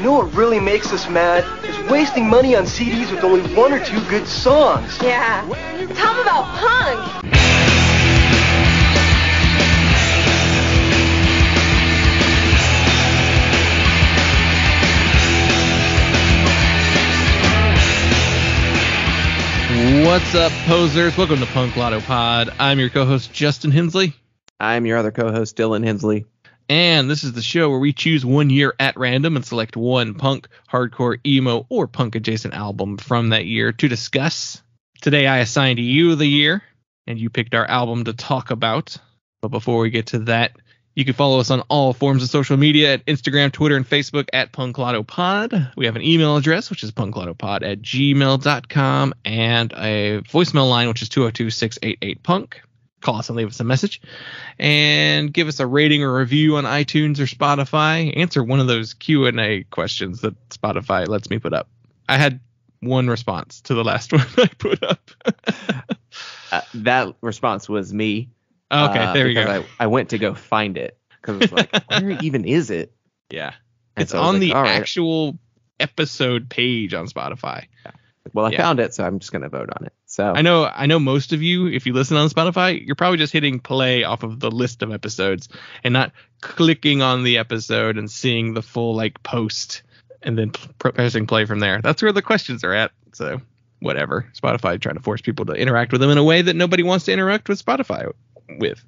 know what really makes us mad? Is wasting money on CDs with only one or two good songs. Yeah. Tell them about punk. What's up, posers? Welcome to Punk Lotto Pod. I'm your co-host, Justin Hensley. I'm your other co-host, Dylan Hensley. And this is the show where we choose 1 year at random and select one punk, hardcore, emo, or punk-adjacent album from that year to discuss. Today, I assigned you the year, and you picked our album to talk about. But before we get to that, you can follow us on all forms of social media at Instagram, Twitter, and Facebook at PunkLottoPod. We have an email address, which is punklotopod@gmail.com, and a voicemail line, which is 202-688-PUNK. Call us and leave us a message. And give us a rating or review on iTunes or Spotify. Answer one of those Q&A questions that Spotify lets me put up. I had one response to the last one I put up. That response was me. Okay, there you go. I went to go find it because it's like, where even is it? Yeah, and it's on the actual episode page on Spotify. Yeah. Well, I found it, so I'm just gonna vote on it. So I know most of you, if you listen on Spotify, you're probably just hitting play off of the list of episodes and not clicking on the episode and seeing the full post and then pressing play from there. That's where the questions are at. So whatever. Spotify trying to force people to interact with them in a way that nobody wants to interact with Spotify with.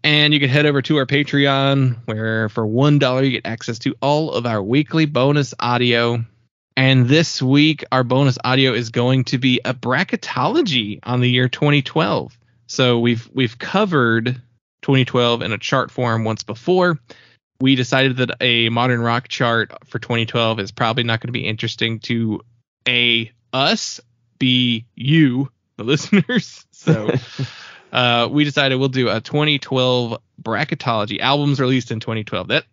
And you can head over to our Patreon, where for $1 you get access to all of our weekly bonus audio. And this week our bonus audio is going to be a bracketology on the year 2012. So we've covered 2012 in a chart form once before. We decided that a modern rock chart for 2012 is probably not going to be interesting to us, B, you, the listeners. So we decided we'll do a 2012 bracketology, albums released in 2012. That's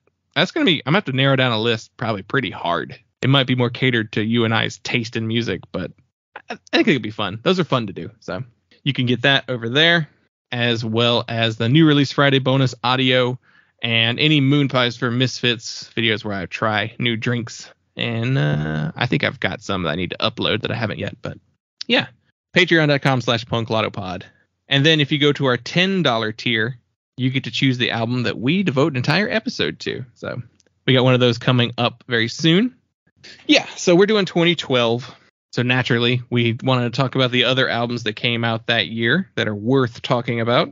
going to be, I'm going to have to narrow down a list probably pretty hard. It might be more catered to you and I's taste in music, but I think it'll be fun. Those are fun to do. So you can get that over there, as well as the new release Friday bonus audio and any Moon Pies for Misfits videos where I try new drinks. And I think I've got some that I need to upload that I haven't yet. But yeah, patreon.com/punklottopod. And then if you go to our $10 tier, you get to choose the album that we devote an entire episode to. So we got one of those coming up very soon. Yeah, so we're doing 2012. So naturally, we wanted to talk about the other albums that came out that year that are worth talking about.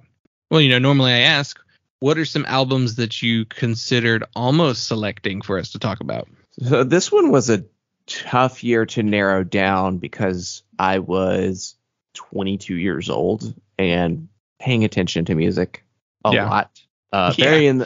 Well, normally I ask, what are some albums that you considered almost selecting for us to talk about? So this one was a tough year to narrow down because I was 22 years old and paying attention to music a lot. Very in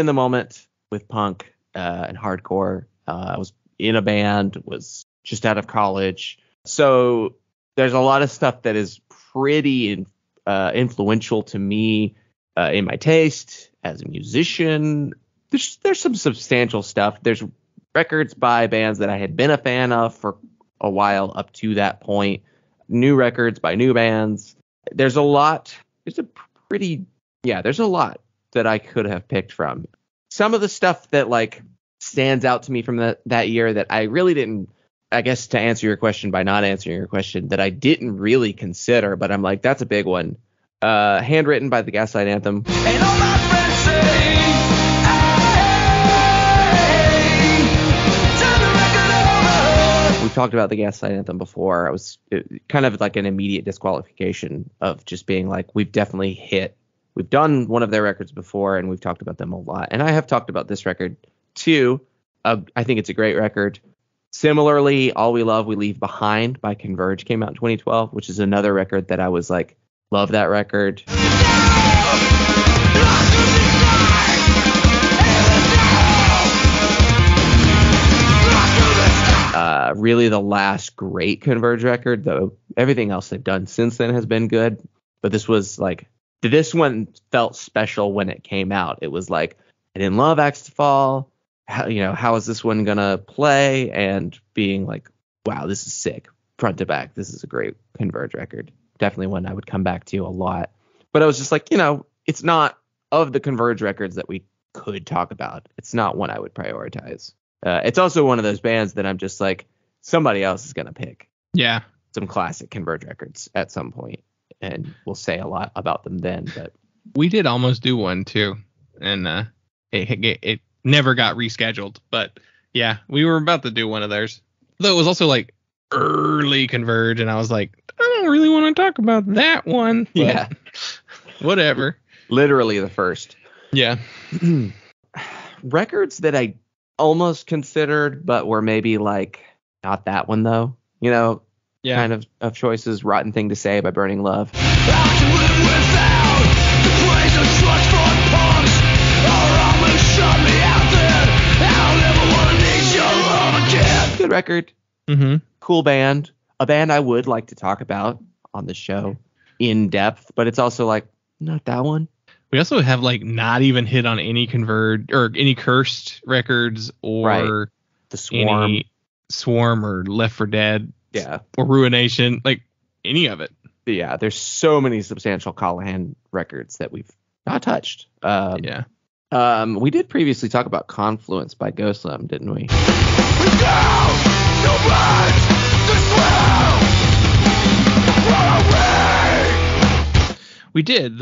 the moment with punk and hardcore. I was in a band, was just out of college. So there's a lot of stuff that is pretty influential to me in my taste as a musician. There's some substantial stuff. There's records by bands that I had been a fan of for a while up to that point. New records by new bands. There's a lot. There's a lot that I could have picked from. Some of the stuff that stands out to me from that year that I really didn't, I guess to answer your question by not answering your question, that I didn't really consider, but I'm like, that's a big one. Handwritten by the Gaslight Anthem. And all my friends say, We've talked about the Gaslight Anthem before. It was kind of like an immediate disqualification of just being like, we've done one of their records before and we've talked about them a lot. And I have talked about this record too. I think it's a great record. Similarly, All We Love, We Leave Behind by Converge came out in 2012, which is another record that I was like, love that record. Really the last great Converge record, though everything else they've done since then has been good. But this one felt special when it came out. It was like, I didn't love Axe to Fall. How is this one gonna play? And being like, wow, this is sick, front to back. This is a great Converge record. Definitely one I would come back to a lot. But I was just like, it's not of the Converge records that we could talk about. It's not one I would prioritize. It's also one of those bands that I'm just like, somebody else is going to pick Yeah. some classic Converge records at some point, and we'll say a lot about them then. But We did almost do one too, and it never got rescheduled. But yeah, we were about to do one of theirs. Though it was also like early Converge, and I was like, I don't really want to talk about that one. But yeah, whatever. literally the first. Yeah. Records that I almost considered, but were maybe like not that one though. You know, Yeah. kind of choices. Rotten Thing to Say by Burning Love. Good record. Mm-hmm. Cool band. A band I would like to talk about on the show in depth, but it's also like, not that one. We also have like not even hit on any Converge or any Cursed records or Right. The Swarm. any Swarm or Left 4 Dead Yeah. or Ruination, like any of it. Yeah. There's so many substantial Callahan records that we've not touched. Yeah. We did previously talk about Confluence by Ghostlam, didn't we? We did.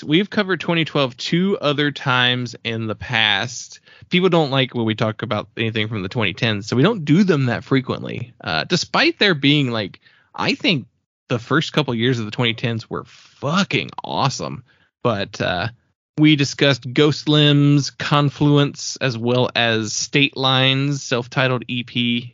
We've covered 2012 two other times in the past. People don't like when we talk about anything from the 2010s, so we don't do them that frequently. Despite there being like, I think the first couple years of the 2010s were fucking awesome. But we discussed Ghost Limbs, Confluence, as well as State Lines, self-titled E EP.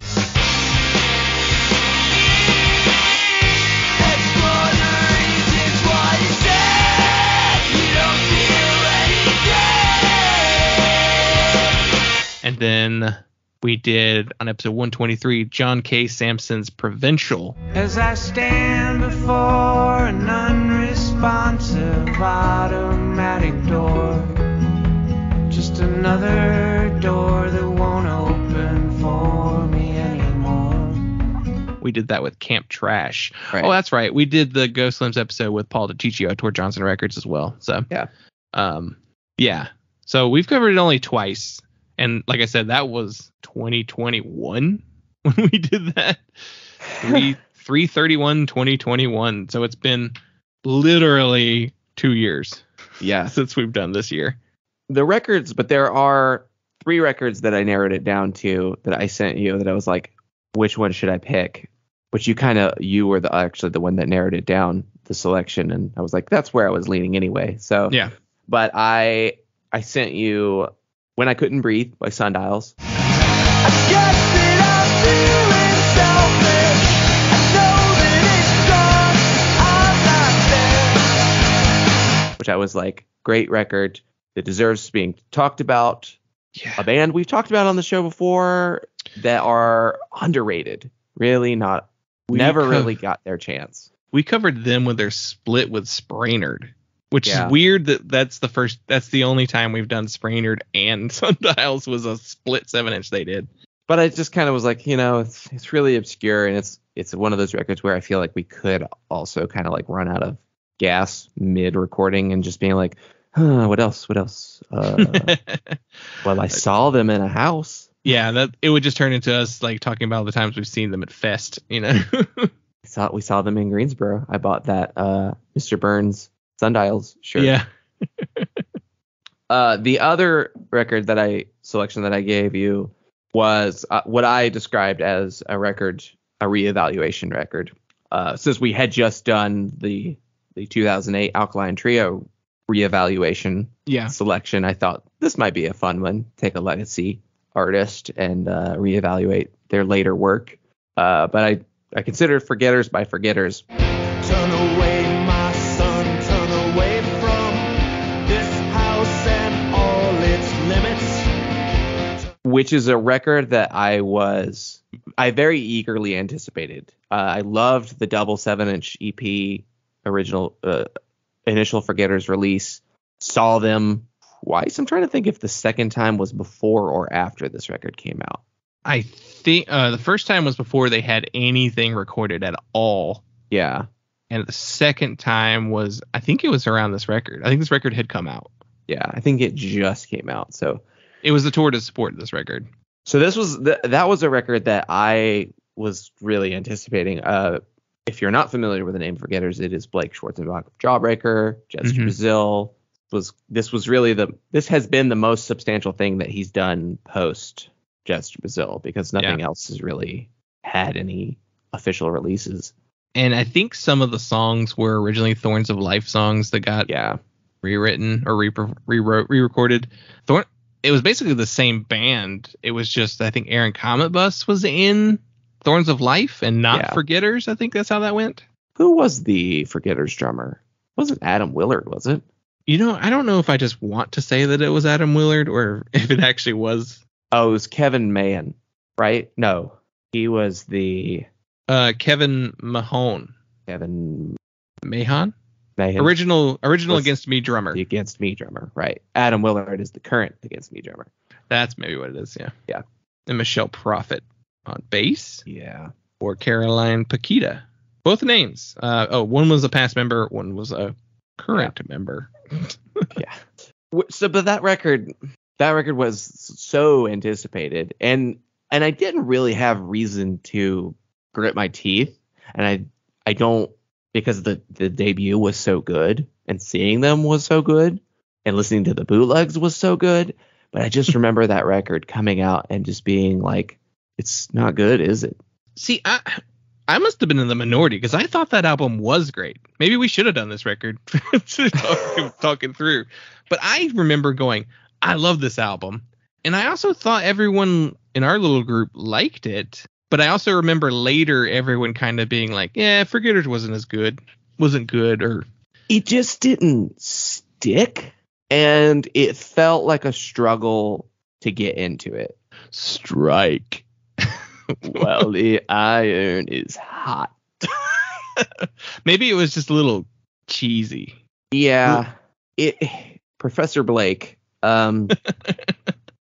And then we did, on episode 123, John K. Sampson's Provincial. As I stand before an unresponsive automatic door, just another door that won't open for me anymore. We did that with Camp Trash. Right. Oh, that's right. We did the Ghost Limbs episode with Paul DiCiccio at Tor Johnson Records as well. So Yeah. yeah. So we've covered it only twice. And like I said, that was 2021 when we did that. 3/31/2021. So it's been literally 2 years Yeah. since we've done this year. The records, but there are 3 records that I narrowed it down to that I sent you that I was like, which one should I pick? Which you were actually the one that narrowed it down, the selection. And I was like, that's where I was leaning anyway. So, Yeah. but I sent you When I Couldn't Breathe by Sundials. Which I was like, great record that deserves being talked about. Yeah. A band we've talked about on the show before that are underrated. Really not. Never really got their chance. We covered them with their split with Sprainerd, which Yeah. is weird that's the only time we've done Sprainerd and Sundials was a split 7-inch they did. But I just kind of was like, it's really obscure, and it's one of those records where I feel like we could also kind of like run out of gas mid recording and just being like, what else? Well, I saw them in a house. Yeah, that it would just turn into us like talking about all the times we've seen them at Fest, We saw them in Greensboro. I bought that Mr. Burns Sundials shirt. Yeah. The other record selection that I gave you was what I described as a reevaluation record. Since we had just done the 2008 Alkaline Trio reevaluation selection, I thought this might be a fun one. Take a legacy artist and reevaluate their later work. But I consider Forgetters by Forgetters. Turn away, my son, turn away from this house and all its limits. Which is a record that I very eagerly anticipated. I loved the double 7-inch EP original initial Forgetters release. Saw them twice. I'm trying to think if the second time was before or after this record came out. I think the first time was before they had anything recorded at all. Yeah. And the second time was, I think it was around this record. I think this record had come out. Yeah, I think it just came out. So it was the tour to support this record. So this was that was a record that I was really anticipating. If you're not familiar with the name Forgetters, it is Blake Schwarzenbach of Jawbreaker, Jets to Brazil. This has been the most substantial thing that he's done post Jets to Brazil, because nothing else has really had any official releases. And I think some of the songs were originally Thorns of Life songs that got rewritten or re-recorded. It was basically the same band. It was just, I think Aaron Comet Bus was in Thorns of Life and not Forgetters. I think that's how that went. Who was the Forgetters drummer? Wasn't Adam Willard, was it? You know, I don't know if I just want to say that it was Adam Willard or if it actually was. Oh, it was Kevin Mahan, right? No, he was the... Kevin Mahone. Kevin Mahan? Original Against Me drummer. The Against Me drummer, right. Adam Willard is the current Against Me drummer. That's maybe what it is, yeah. Yeah. And Michelle Prophet on bass. Yeah. Or Caroline Paquita. Both names. One was a past member, one was a current member. Yeah. So, but that record was so anticipated, and I didn't really have reason to grit my teeth, and I don't, because the debut was so good and seeing them was so good and listening to the bootlegs was so good, but I just remember that record coming out and just being like, it's not good, is it? See, I must have been in the minority because I thought that album was great. Maybe we should have done this record talking through, but I remember going, I love this album, and I also thought everyone in our little group liked it. But I also remember later everyone kind of being like, yeah, Forgetters wasn't good, or it just didn't stick, and it felt like a struggle to get into it. Strike. Well, the iron is hot. Maybe it was just a little cheesy. Yeah. Professor Blake.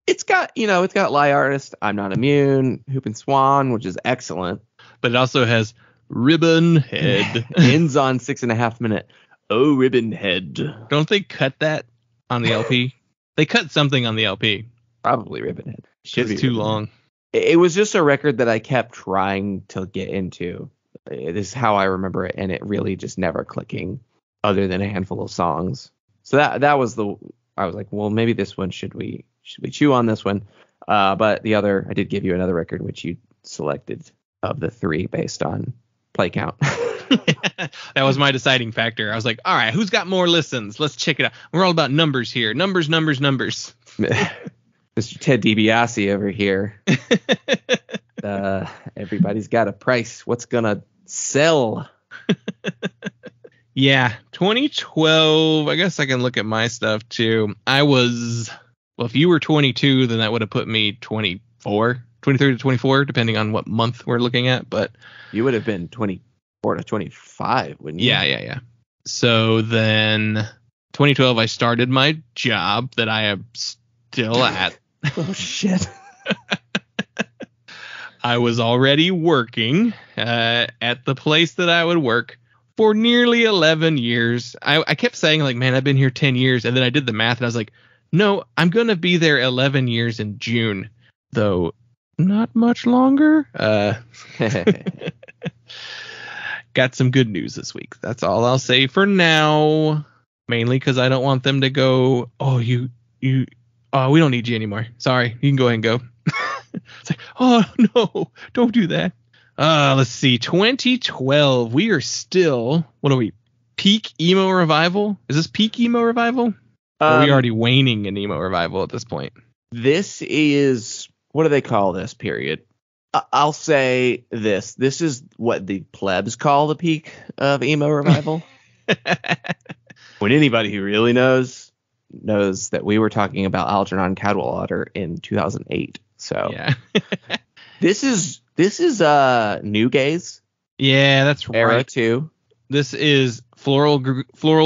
It's got Lie Artist, I'm Not Immune, Hoop and Swan, which is excellent. But it also has Ribbon Head. Ends on 6.5 minute. Oh, Ribbon Head. Don't they cut that on the LP? They cut something on the LP. Probably Ribbon Head. It's too long. It was just a record that I kept trying to get into. This is how I remember it, and it really just never clicking other than a handful of songs. So that was I was like, well, maybe this one should we chew on this one? But the other, I did give you another record which you selected of the three based on play count. That was my deciding factor. I was like, all right, who's got more listens? Let's check it out. We're all about numbers here. Numbers. Mr. Ted DiBiase over here. Everybody's got a price. What's gonna sell? Yeah, 2012. I guess I can look at my stuff too. If you were 22, then that would have put me 23 to 24, depending on what month we're looking at. But you would have been 24 to 25, wouldn't you? Yeah. So then 2012, I started my job that I am still at. Oh, shit. I was already working at the place that I would work for nearly 11 years. I kept saying, like, man, I've been here 10 years. And then I did the math and I was like, no, I'm going to be there 11 years in June, though not much longer. Got some good news this week. That's all I'll say for now, mainly because I don't want them to go, oh, we don't need you anymore. Sorry, you can go ahead and go. It's like, oh, no, don't do that. Let's see. 2012. We are still, what are we? Peak emo revival? Is this peak emo revival? Or are we already waning in emo revival at this point? This is, what do they call this period? I'll say this. This is what the plebs call the peak of emo revival. When anybody who really knows that we were talking about Algernon Cadwallader in 2008. So yeah. This is New Gaze. Yeah, that's right. Era 2. This is floral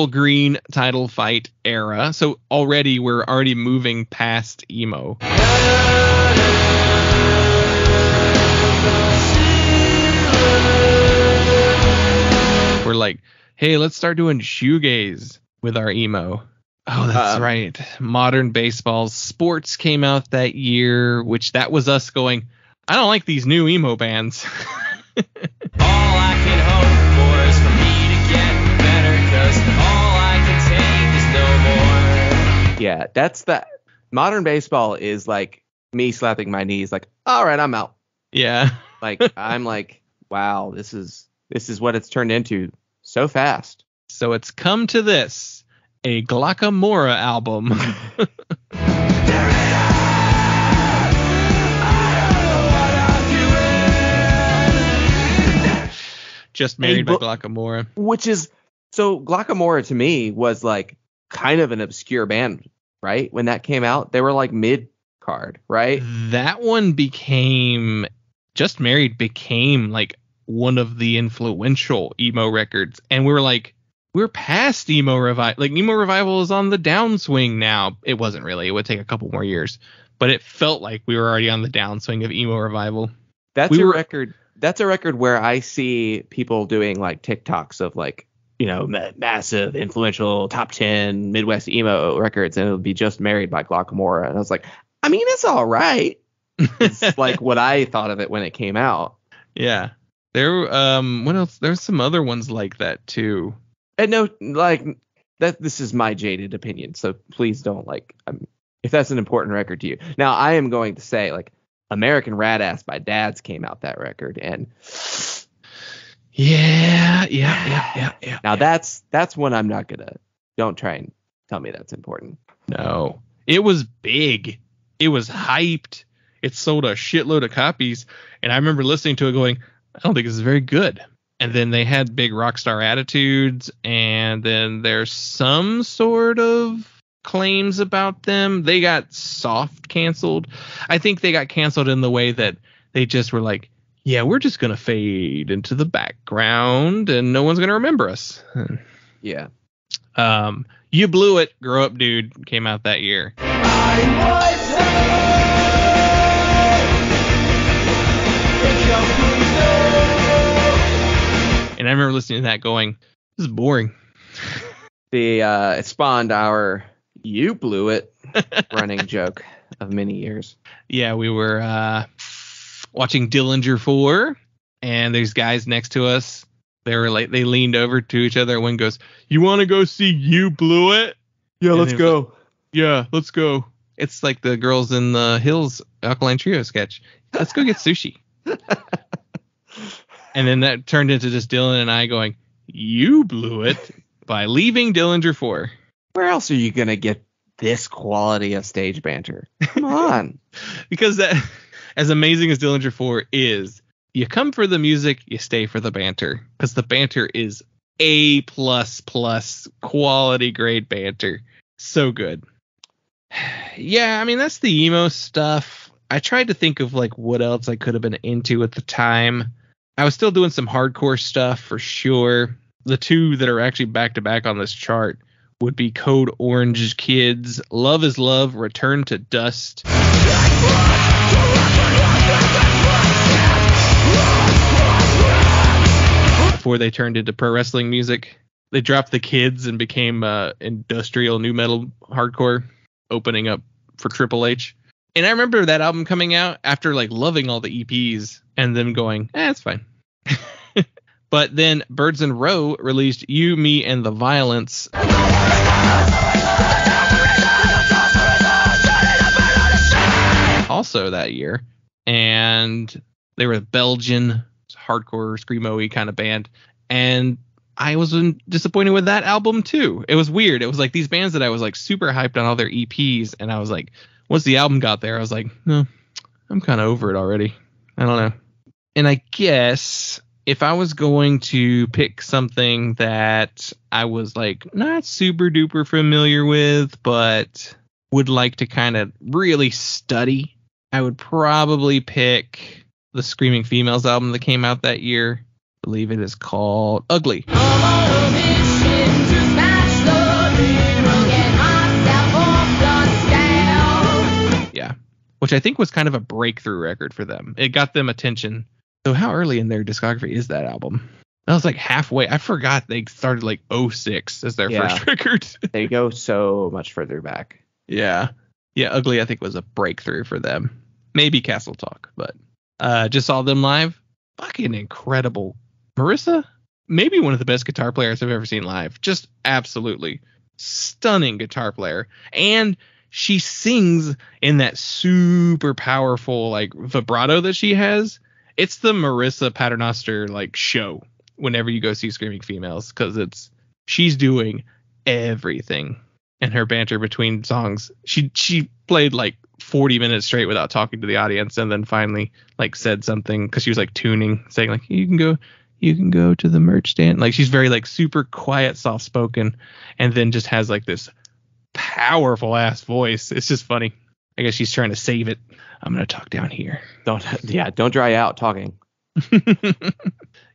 green title fight era. So we're already moving past emo. We're like, hey, let's start doing shoegaze with our emo. Oh, that's right. Modern Baseball Sports came out that year, which that was us going, I don't like these new emo bands. All I can hope for is for me to get better, 'cause all I can take is no more. Yeah, that's the Modern Baseball is like me slapping my knees like, all right, I'm out. Yeah. Like, I'm like, wow, this is what it's turned into so fast. So it's come to this, a Glockamora album. Just Married by Glockamora. Which is, so Glockamora to me was like kind of an obscure band, right? When that came out, they were like mid-card, right? That one became, Just Married became like one of the influential emo records. And we were like, we're past emo revival. Like, emo revival is on the downswing now. It wasn't really. It would take a couple more years. But it felt like we were already on the downswing of emo revival. That's a record where I see people doing like TikToks of like, you know, massive influential top 10 Midwest emo records, and it would be Just Married by Glockamora. And I was like, I mean, it's all right. It's like what I thought of it when it came out. Yeah. There, what else? There's some other ones like that too. And no, like that. This is my jaded opinion, so please don't like. If that's an important record to you, now I am going to say like American Radass by Dads came out that record, and yeah. Now that's one I'm not gonna. Don't try and tell me that's important. No, it was big. It was hyped. It sold a shitload of copies, and I remember listening to it going, I don't think this is very good. And then they had big rock star attitudes, and then there's some sort of claims about them. They got soft canceled. I think they got canceled in the way that they just were like, yeah, we're just going to fade into the background and no one's going to remember us. Yeah. You Blew It, Grow Up Dude came out that year. And I remember listening to that going, this is boring. It spawned our You Blew It running joke of many years. Yeah, we were watching Dillinger 4, and there's guys next to us. They were like, they leaned over to each other, and one goes, you want to go see You Blew It? Yeah, and let's go. Yeah, let's go. It's like the Girls in the Hills Alkaline Trio sketch. Let's go get sushi. And then that turned into just Dylan and I going, you blew it by leaving Dillinger 4. Where else are you going to get this quality of stage banter? Come on. Because that, as amazing as Dillinger 4 is, you come for the music, you stay for the banter. Because the banter is A++ quality grade banter. So good. Yeah, I mean, that's the emo stuff. I tried to think of like what else I could have been into at the time. I was still doing some hardcore stuff for sure. The two that are actually back to back on this chart would be Code Orange Kids, Love is Love, Return to Dust. Before they turned into pro wrestling music, they dropped the Kids and became industrial new metal hardcore, opening up for Triple H. And I remember that album coming out after like loving all the EPs and them going, it's fine. But then Birds in Row released You, Me, and the Violence. Also that year. And they were a Belgian hardcore screamo-y kind of band. And I was disappointed with that album too. It was weird. It was like these bands that I was like super hyped on all their EPs. And I was like, once the album got there, I was like, no, I'm kind of over it already. I don't know. And I guess if I was going to pick something that I was like not super duper familiar with, but would like to kind of really study, I would probably pick the Screaming Females album that came out that year. I believe it is called Ugly. Yeah, which I think was kind of a breakthrough record for them. It got them attention. So how early in their discography is that album? That was like halfway. I forgot they started like 06 as their first record. They go so much further back. Yeah. Yeah, Ugly, I think, was a breakthrough for them. Maybe Castle Talk, but just saw them live. Fucking incredible. Marissa, maybe one of the best guitar players I've ever seen live. Just absolutely stunning guitar player. And she sings in that super powerful like vibrato that she has. It's the Marissa Paternoster like show whenever you go see Screaming Females, because she's doing everything. And her banter between songs, she played like 40 minutes straight without talking to the audience, and then finally like said something because she was like tuning, saying like you can go to the merch stand. Like she's very like super quiet, soft spoken, and then just has like this powerful ass voice. It's just funny. I guess she's trying to save it. I'm gonna talk down here. Don't dry out talking.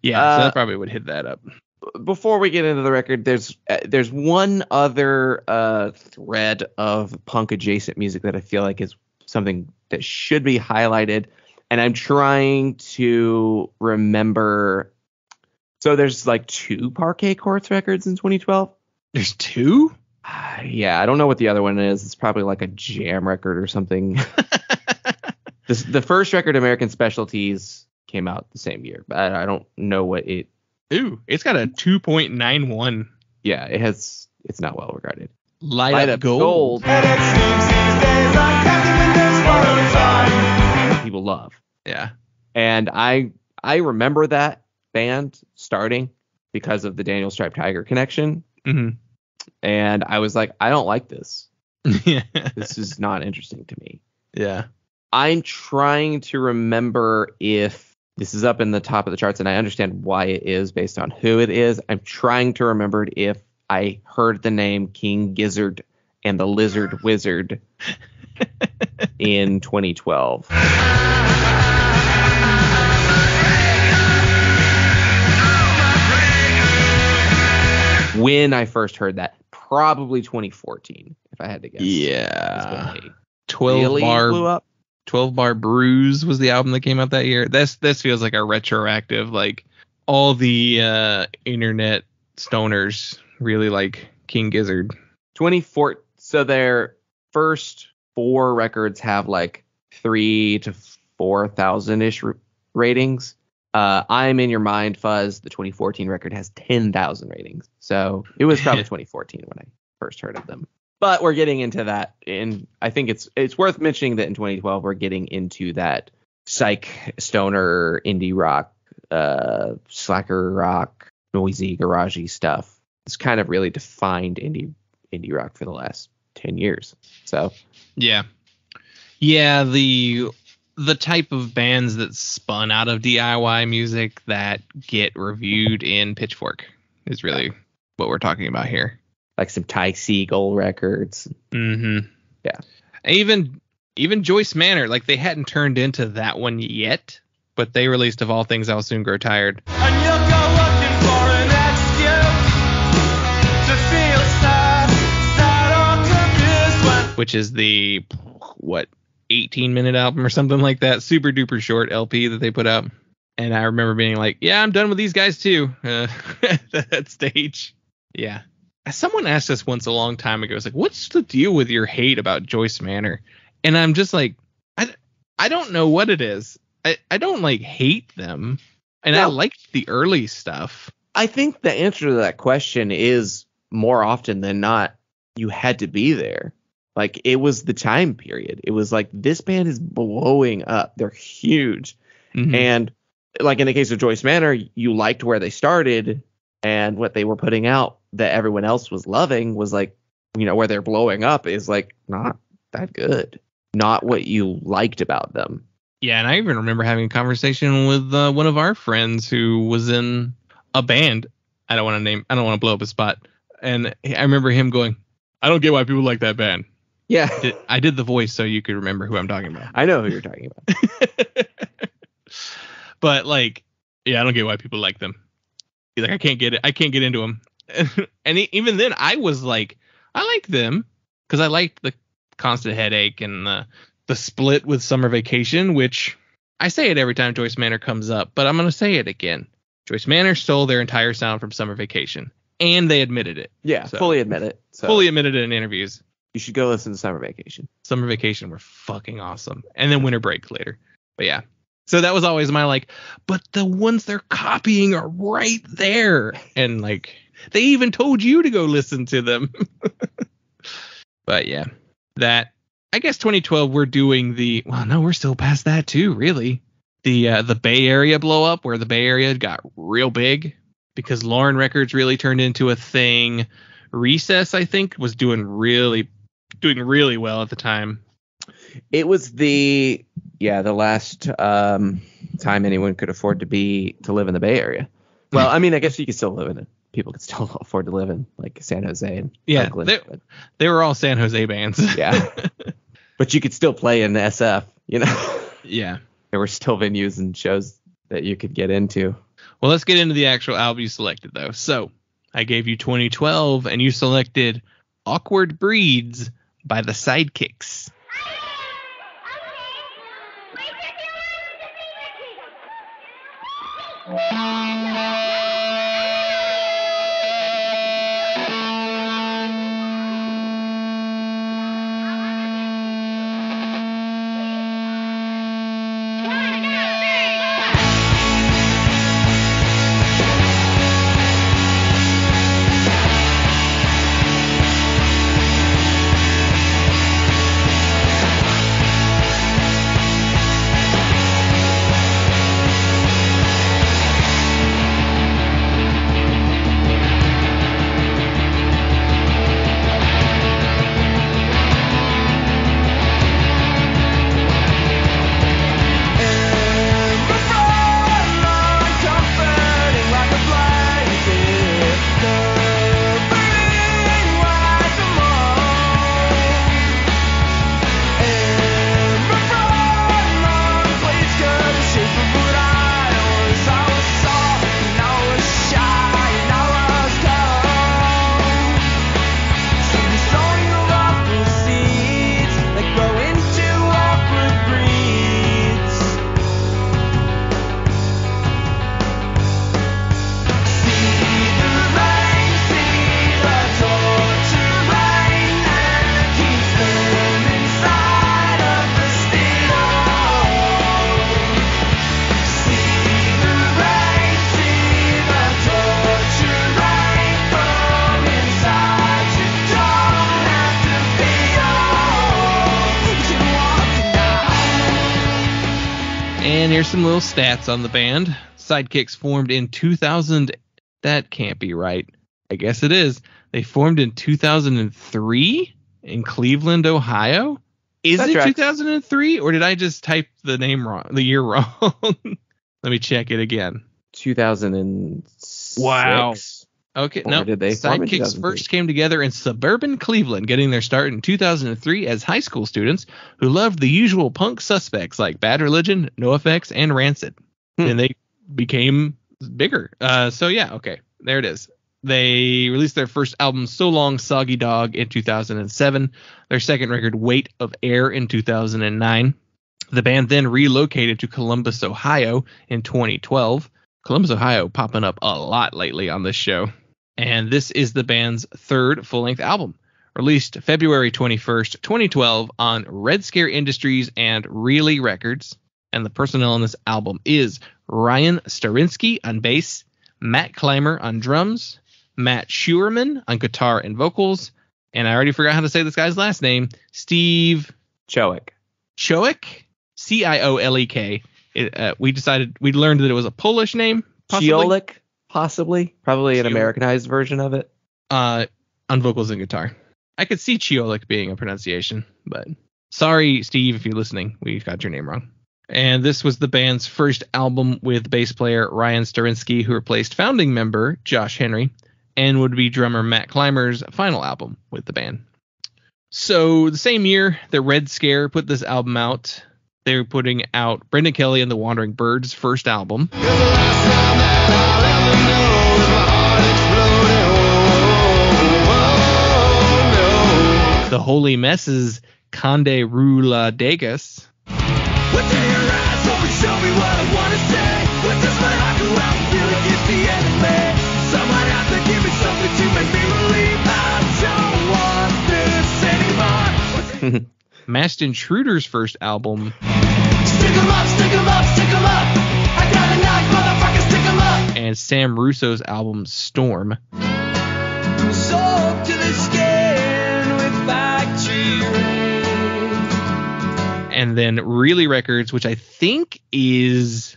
Yeah, so that probably would hit that up. Before we get into the record, there's one other thread of punk adjacent music that I feel like is something that should be highlighted, and I'm trying to remember. So there's like 2 Parquet Courts records in 2012. There's 2? Yeah, I don't know what the other one is. It's probably like a jam record or something. The first record, American Specialties, came out the same year, but I don't know what it. Ooh, it's got a 2.91. Yeah, it's not well regarded. Light up gold. People love. Yeah. And I remember that band starting because of the Daniel Stripe Tiger connection. Mm-hmm. And I was like, I don't like this. Yeah. This is not interesting to me. Yeah. I'm trying to remember if this is up in the top of the charts, and I understand why it is based on who it is. I'm trying to remember if I heard the name King Gizzard and the Lizard Wizard in 2012. When I first heard that, probably 2014, if I had to guess. Yeah. 12 really blew up. 12 Bar Bruise was the album that came out that year. This feels like a retroactive, like all the internet stoners really like King Gizzard. 24. So their first 4 records have like 3,000 to 4,000 ish ratings. I'm in Your Mind, Fuzz, the 2014 record, has 10,000 ratings. So it was probably 2014 when I first heard of them. But we're getting into that, and I think it's worth mentioning that in 2012 we're getting into that psych, stoner, indie rock, slacker rock, noisy, garagey stuff. It's kind of really defined indie rock for the last 10 years. So yeah, the type of bands that spun out of DIY music that get reviewed in Pitchfork is really what we're talking about here. Like some Ty Segall records. Mm-hmm. Yeah. Even Joyce Manor, like they hadn't turned into that one yet, but they released Of All Things I'll Soon Grow Tired. And you'll go looking for an excuse to feel sad or confused, which is the 18-minute album or something like that, super duper short LP that they put out. And I remember being like, yeah, I'm done with these guys too. At that stage. Yeah. Someone asked us once a long time ago, it's like, what's the deal with your hate about Joyce Manor? And I'm just like, I don't know what it is. I don't like hate them. And I liked the early stuff. I think the answer to that question is more often than not, you had to be there. Like, it was the time period. It was like, this band is blowing up. They're huge. Mm-hmm. And like in the case of Joyce Manor, you liked where they started, and what they were putting out that everyone else was loving was like, where they're blowing up is like not that good. Not what you liked about them. Yeah, and I even remember having a conversation with one of our friends who was in a band. I don't want to blow up a spot. And I remember him going, I don't get why people like that band. Yeah. I did the voice so you could remember who I'm talking about. I know who you're talking about. But like, yeah, I don't get why people like them. He's like, I can't get it. I can't get into them. And even then I was like, I like them because I liked the Constant Headache and the split with Summer Vacation, which I say it every time Joyce Manor comes up, but I'm going to say it again. Joyce Manor stole their entire sound from Summer Vacation, and they admitted it. Yeah, So, fully admit it. So fully admitted it in interviews. you should go listen to Summer Vacation. Summer Vacation were fucking awesome. And then Winter Break later. But yeah. So that was always my like, but the ones they're copying are right there. And like, they even told you to go listen to them. But yeah, that, I guess 2012 we're doing we're still past that too, really. The Bay Area blow up, where the Bay Area got real big because Lauren Records really turned into a thing. Recess, I think, was doing really well at the time. It was the last time anyone could afford to live in the Bay Area. Well, I mean, I guess you could still live in it. People could still afford to live in like San Jose and Oakland. They were all San Jose bands. Yeah. But you could still play in the SF, you know? Yeah. There were still venues and shows that you could get into. Well, let's get into the actual album you selected, though. So I gave you 2012, and you selected Awkward Breeds by the Sidekicks. And here's some little stats on the band. Sidekicks formed in 2000. That can't be right. I guess it is. They formed in 2003 in Cleveland, Ohio. Is it 2003, or did I just type the year wrong? Let me check it again. 2006. Wow. Okay, no. Sidekicks first came together in suburban Cleveland, getting their start in 2003 as high school students who loved the usual punk suspects like Bad Religion, NoFX, and Rancid. And they became bigger. So yeah, okay, there it is. They released their first album, So Long, Soggy Dog, in 2007. Their second record, Weight of Air, in 2009. The band then relocated to Columbus, Ohio, in 2012. Columbus, Ohio, popping up a lot lately on this show. And this is the band's third full-length album, released February 21st, 2012 on Red Scare Industries and Really Records. And the personnel on this album is Ryan Starinsky on bass, Matt Clymer on drums, Matt Schuerman on guitar and vocals, and I already forgot how to say this guy's last name, Steve Choek. Ciołek? Ciolek. We learned that it was a Polish name. Ciolek, possibly. Probably an Americanized version of it. On vocals and guitar. I could see Ciolek being a pronunciation, but sorry, Steve, if you're listening, we got your name wrong. And this was the band's first album with bass player Ryan Starinsky, who replaced founding member Josh Henry, and would be drummer Matt Clymer's final album with the band. So the same year that Red Scare put this album out, they were putting out Brendan Kelly and the Wandering Birds' first album. The Holy Mess's Conde Rula Degas. What's in your eyes? Show me what I want to say. What does my heart go out and feel it? Masked Intruder's first album. Stick 'em up, stick 'em up, stick 'em up. I got a knife, motherfucker, stick 'em up. And Sam Russo's album Storm. Soaked to the skin with factory rain. And then Really Records, which I think that's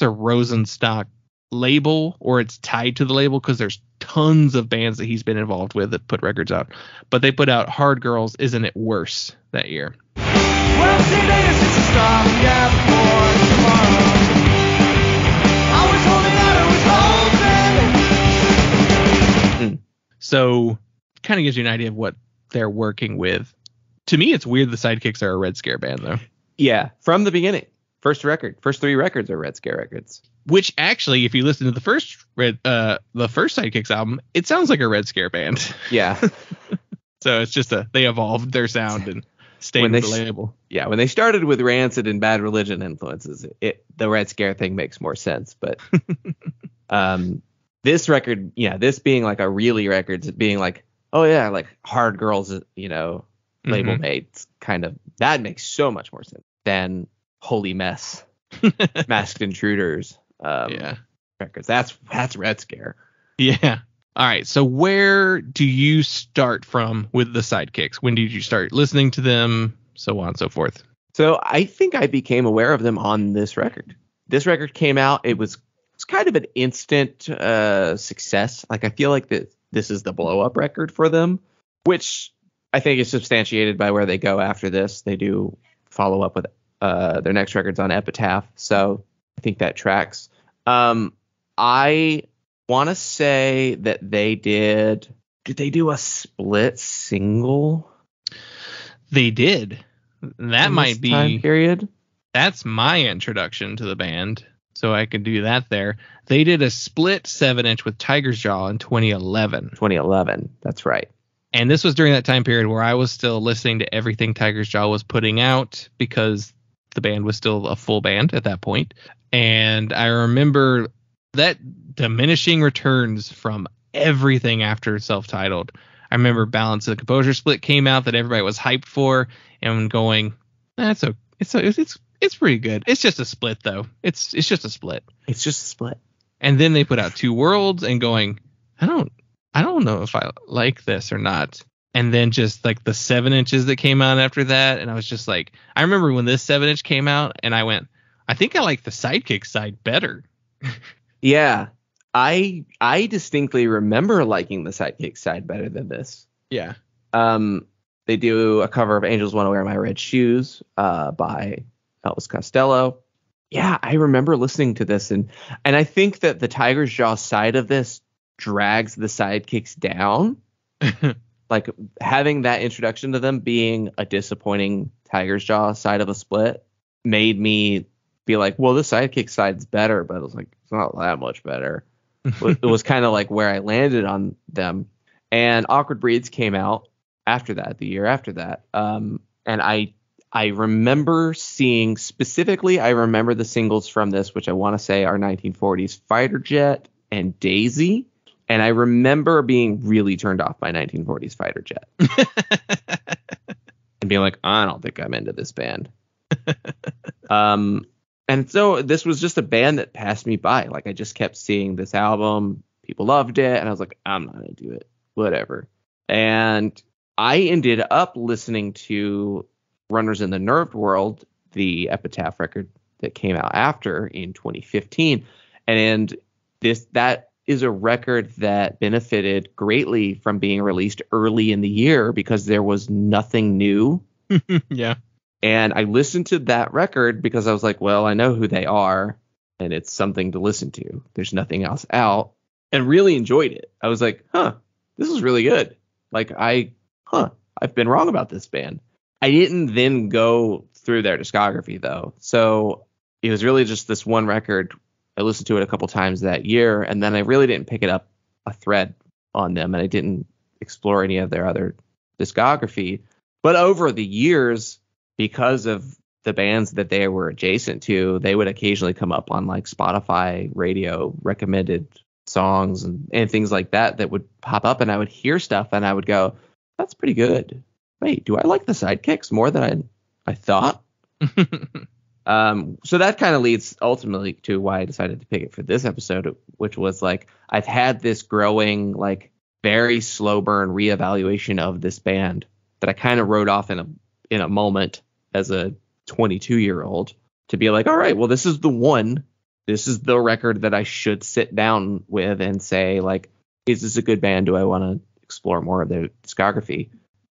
a Rosenstock label, or it's tied to the label, because there's tons of bands that he's been involved with that put records out. But they put out Hard Girls, Isn't It Worse that year. Well, today is just a stopgap for tomorrow. I was holding out, I was hoping. So kind of gives you an idea of what they're working with. To me, it's weird the Sidekicks are a Red Scare band, though. Yeah, from the beginning. First 3 records are Red Scare records. Which actually, if you listen to the first Sidekicks album, it sounds like a Red Scare band. Yeah. So it's just they evolved their sound and stayed with the label. Yeah, when they started with Rancid and Bad Religion influences, the Red Scare thing makes more sense. But this record, this being like a Really Records, it being like, oh yeah, like Hard Girls, label mates, kind of, that makes so much more sense than Holy Mess, Masked Intruders. Records. That's Red Scare. Yeah. All right. So where do you start from with the Sidekicks? When did you start listening to them? So on and so forth. So I think I became aware of them on this record. This record came out. It's kind of an instant success. Like, I feel like this is the blow up record for them, which I think is substantiated by where they go after this. They do follow up with their next records on Epitaph. So I think that tracks. I want to say that they did they do a split single? They did. That might be time period. That's my introduction to the band, so I could do that there. They did a split 7-inch with Tiger's Jaw in 2011. 2011, that's right. And this was during that time period where I was still listening to everything Tiger's Jaw was putting out, because the band was still a full band at that point. And I remember that diminishing returns from everything after Self-Titled. I remember Balance of the Composure split came out that everybody was hyped for, and going, it's pretty good. It's just a split though. It's just a split. It's just a split. And then they put out Two Worlds and going, I don't know if I like this or not. And then just like the 7 inches that came out after that, and I was just like, I remember when this 7-inch came out, and I went, I think I like the Sidekick side better. Yeah, I distinctly remember liking the Sidekick side better than this. Yeah. They do a cover of Angels Want to Wear My Red Shoes by Elvis Costello. Yeah, I remember listening to this, and I think that the Tiger's Jaw side of this drags the Sidekicks down. Like, having that introduction to them being a disappointing Tiger's Jaw side of a split made me be like, well, the Sidekick side's better, but it was like, it's not that much better. It was kind of like where I landed on them. And Awkward Breeds came out after that, the year after that. And I remember seeing, specifically, I remember the singles from this, which I want to say are 1940s Fighter Jet and Daisy. And I remember being really turned off by 1940s Fighter Jet. And being like, I don't think I'm into this band. And so this was just a band that passed me by. Like, I just kept seeing this album. People loved it. And I was like, I'm not going to do it. Whatever. And I ended up listening to Runners in the Nerved World, the Epitaph record that came out after in 2015. And that is a record that benefited greatly from being released early in the year because there was nothing new. Yeah. And I listened to that record because I was like, well, I know who they are and it's something to listen to. There's nothing else out, and really enjoyed it. I was like, this is really good. Like, I've been wrong about this band. I didn't then go through their discography though. So it was really just this one record. I listened to it a couple times that year, and then I really didn't pick it up a thread on them, and I didn't explore any of their other discography. But over the years, because of the bands that they were adjacent to, they would occasionally come up on like Spotify radio recommended songs and things like that would pop up, and I would hear stuff and I would go, that's pretty good. wait, do I like the Sidekicks more than I thought? So that kind of leads ultimately to why I decided to pick it for this episode, which was like I've had this growing, like very slow burn reevaluation of this band that I kind of wrote off in a moment as a 22-year-old to be like, all right, well, this is the one. This is the record that I should sit down with and say, like, is this a good band? Do I want to explore more of their discography?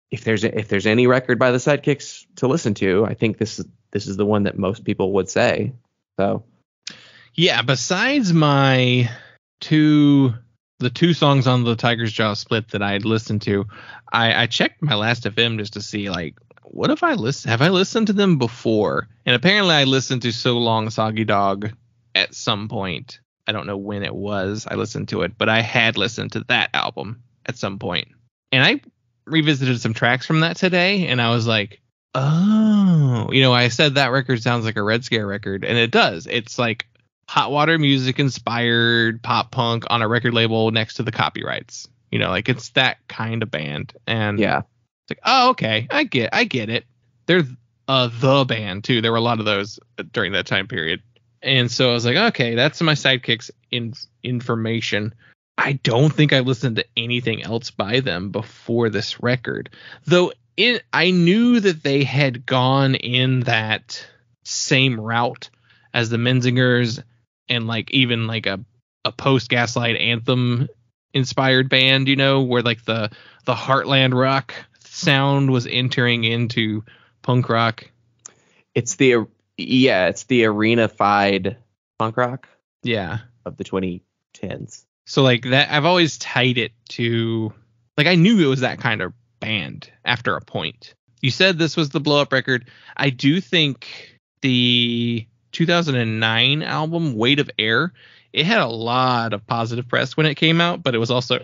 If there's any record by the Sidekicks to listen to, I think this is the one that most people would say. So, yeah. Besides the two songs on the Tiger's Jaw split that I had listened to, I checked my last FM just to see, like, what if have I listened to them before? And apparently I listened to So Long Soggy Dog at some point. I don't know when it was I listened to it, but I had listened to that album at some point. And I revisited some tracks from that today, and I was like, oh, I said that record sounds like a Red Scare record, and it does. It's like hot water music inspired pop punk on a record label next to the copyrights. Like it's that kind of band. And yeah, it's like, oh, okay, I get it. They're the band too. There were a lot of those during that time period. And so I was like, okay, that's my Sidekicks information. I don't think I listened to anything else by them before this record, though. I knew that they had gone in that same route as the Menzingers and like even like a post Gaslight Anthem inspired band, where like the Heartland rock sound was entering into punk rock. It's the arena-fied punk rock. Yeah. Of the 2010s. So like that, I've always tied it to, like, I knew it was that kind of band after a point. You said this was the blow up record. I do think the 2009 album Weight of Air, it had a lot of positive press when it came out, but it was also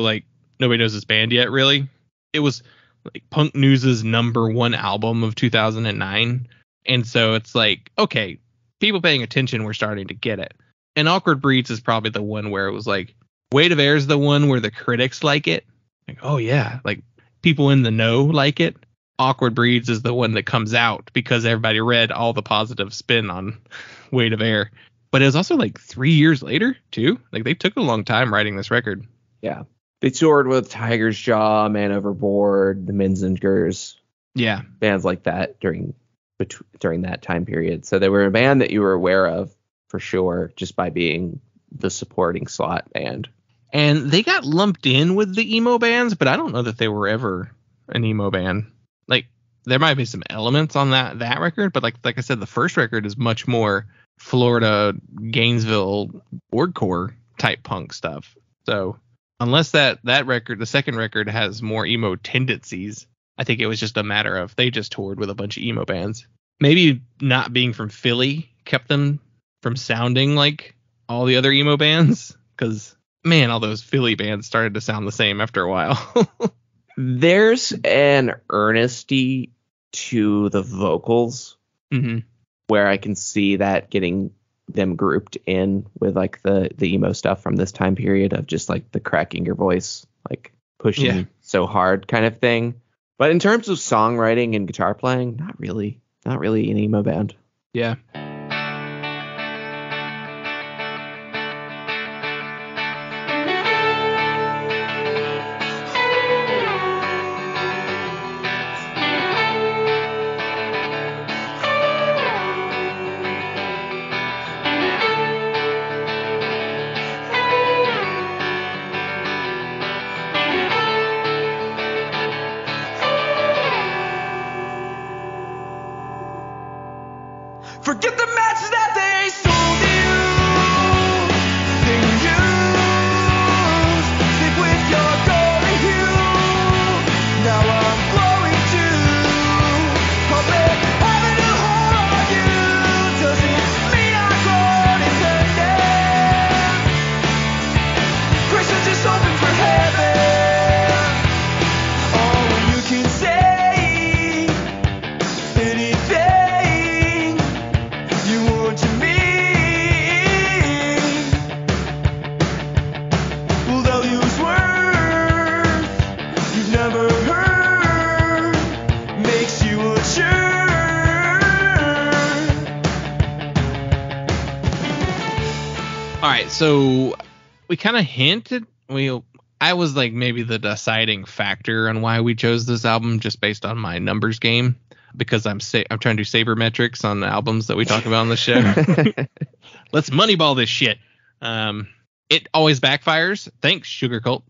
like nobody knows this band yet, really. It was like Punk News's #1 album of 2009. And so it's like, okay, people paying attention were starting to get it. And Awkward Breeds is probably the one where it was like, Weight of Air is the one where the critics like it. Like, oh yeah, like people in the know like it. Awkward Breeds is the one that comes out because everybody read all the positive spin on Weight of Air. But it was also like 3 years later too. Like they took a long time writing this record. Yeah. They toured with Tiger's Jaw, Man Overboard, the Menzingers. Yeah. Bands like that during that time period. So they were a band that you were aware of for sure, just by being the supporting slot band. And they got lumped in with the emo bands, but I don't know that they were ever an emo band. Like there might be some elements on that record, but like I said, the first record is much more Florida, Gainesville, boardcore type punk stuff. So unless that record, the second record, has more emo tendencies, I think it was just a matter of they just toured with a bunch of emo bands. Maybe not being from Philly kept them from sounding like all the other emo bands, because man, all those Philly bands started to sound the same after a while. There's an earnesty to the vocals, where I can see that getting them grouped in with like the emo stuff from this time period of just like the cracking your voice, like pushing so hard kind of thing. But in terms of songwriting and guitar playing, not really an emo band. Yeah. Forget the right, so we kind of hinted. I was like maybe the deciding factor on why we chose this album, just based on my numbers game, because I'm trying to do sabermetrics on the albums that we talk about on the show. Let's moneyball this shit. It always backfires. Thanks, Sugar Cult.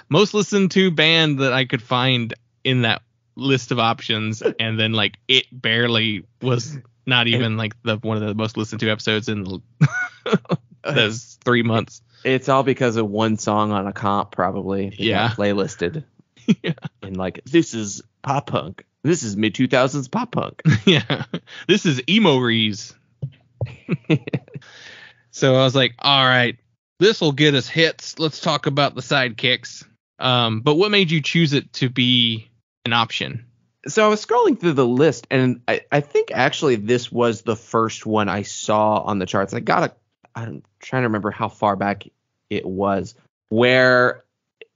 Most listened to band that I could find in that list of options, and then like it barely was not even like one of the most listened to episodes in those 3 months. It's all because of one song on a comp, probably. Yeah. Playlisted. Yeah. And like, this is pop punk. This is mid 2000s pop punk. Yeah. This is emo rees. So I was like, all right, this will get us hits. Let's talk about the Sidekicks. But what made you choose it to be an option? So I was scrolling through the list, and I think actually this was the first one I saw on the charts. I'm trying to remember how far back it was, where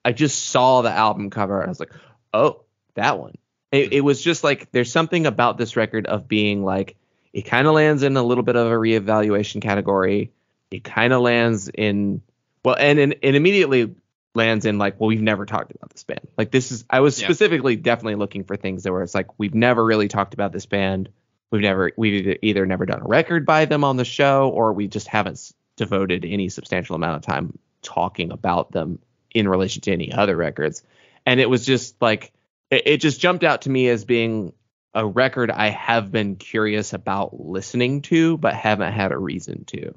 I just saw the album cover. And I was like, oh, that one. It was just like, there's something about this record of being like, it kind of lands in a little bit of a reevaluation category. It kind of lands in, well, and it immediately lands in like, well, we've never talked about this band. Like I was specifically definitely looking for things that were, it's like, we've never really talked about this band. We've either never done a record by them on the show, or we just haven't devoted any substantial amount of time talking about them in relation to any other records. And it was just like, it just jumped out to me as being a record I have been curious about listening to, but haven't had a reason to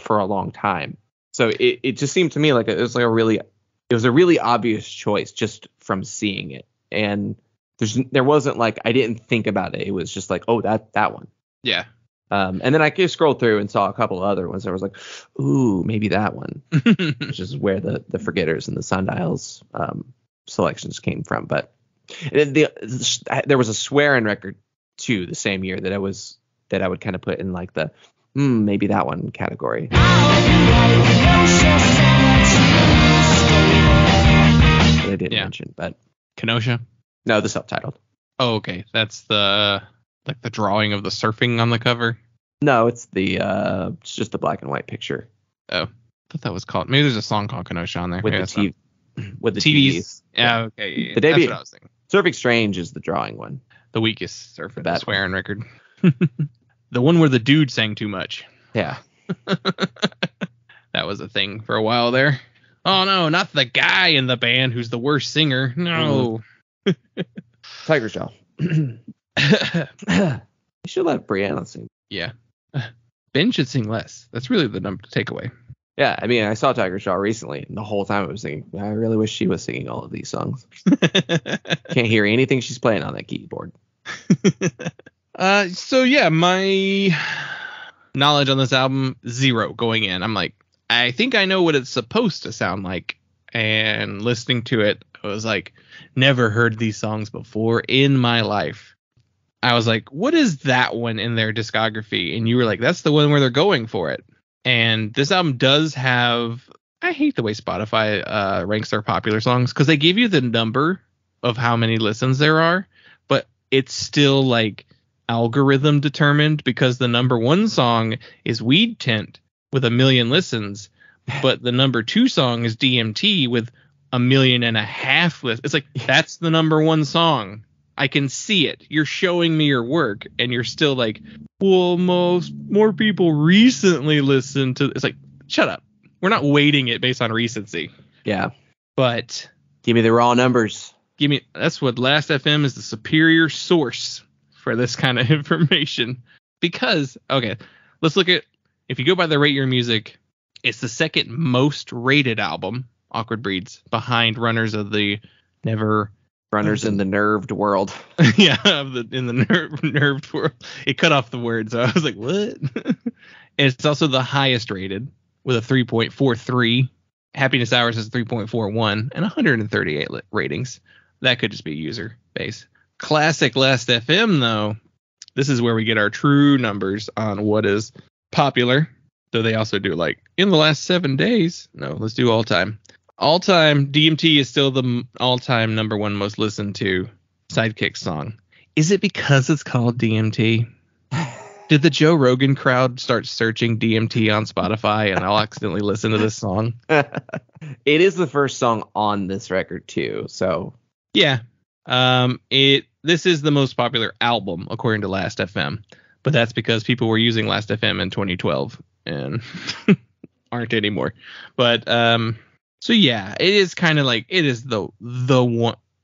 for a long time. So it just seemed to me like it was a really obvious choice just from seeing it. And there wasn't like, I didn't think about it. It was just like, oh, that one. Yeah. And then I just scrolled through and saw a couple of other ones. I was like, ooh, maybe that one, which is where the Forgetters and the Sundials selections came from. But there was a swearing record too the same year that I would kind of put in like the maybe that one category. I didn't mention, but Kenosha. No, the self-titled. Oh, okay. That's the drawing of the surfing on the cover. No, it's it's just the black and white picture. Oh, I thought that was called. Maybe there's a song called Kenosha on there. With maybe with the TVs. Yeah, okay. Yeah, the debut. That's what I was thinking. Surfing Strange is the drawing one. The weakest surfer, the swearing record. The one where the dude sang too much. Yeah. That was a thing for a while there. Oh no, not the guy in the band who's the worst singer. No. Tiger's Jaw. You should let Brianna sing. Yeah. Ben should sing less. That's really the number to take away. Yeah, I mean, I saw Tiger's Jaw recently, and the whole time I was thinking, I really wish she was singing all of these songs. Can't hear anything she's playing on that keyboard. So yeah, my knowledge on this album, 0 going in. I'm like, I think I know what it's supposed to sound like. And listening to it, I was like, never heard these songs before in my life. I was like, what is that one in their discography? And you were like, that's the one where they're going for it. And this album does have, I hate the way Spotify ranks their popular songs, because they give you the number of how many listens there are, but it's still like algorithm determined, because the number 1 song is Weed Tent with 1 million listens, but the number 2 song is DMT with 1.5 million listens. It's like, that's the number 1 song. I can see it. You're showing me your work, and you're still like, well, more people recently listened to. It's like, shut up. We're not weighting it based on recency. Yeah. But give me the raw numbers. That's what Last FM is, the superior source for this kind of information. Because, okay, let's look at, if you go by the Rate Your Music, it's the second most rated album, Awkward Breeds, behind Runners in the Nerved World. Yeah, in the nerved world. It cut off the word, so I was like, what? And it's also the highest rated with a 3.43. Happiness Hours is 3.41 and 138 ratings. That could just be user base. Classic Last FM, though, this is where we get our true numbers on what is popular. So they also do like in the last 7 days. No, let's do all time. All time, DMT is still the all-time number 1 most listened to Sidekicks song. Is it because it's called DMT? Did the Joe Rogan crowd start searching DMT on Spotify and I'll accidentally listen to this song? It is the first song on this record too, so Yeah. This is the most popular album according to Last FM, but that's because people were using Last FM in 2012 and aren't anymore. But so yeah, it is kind of like it is the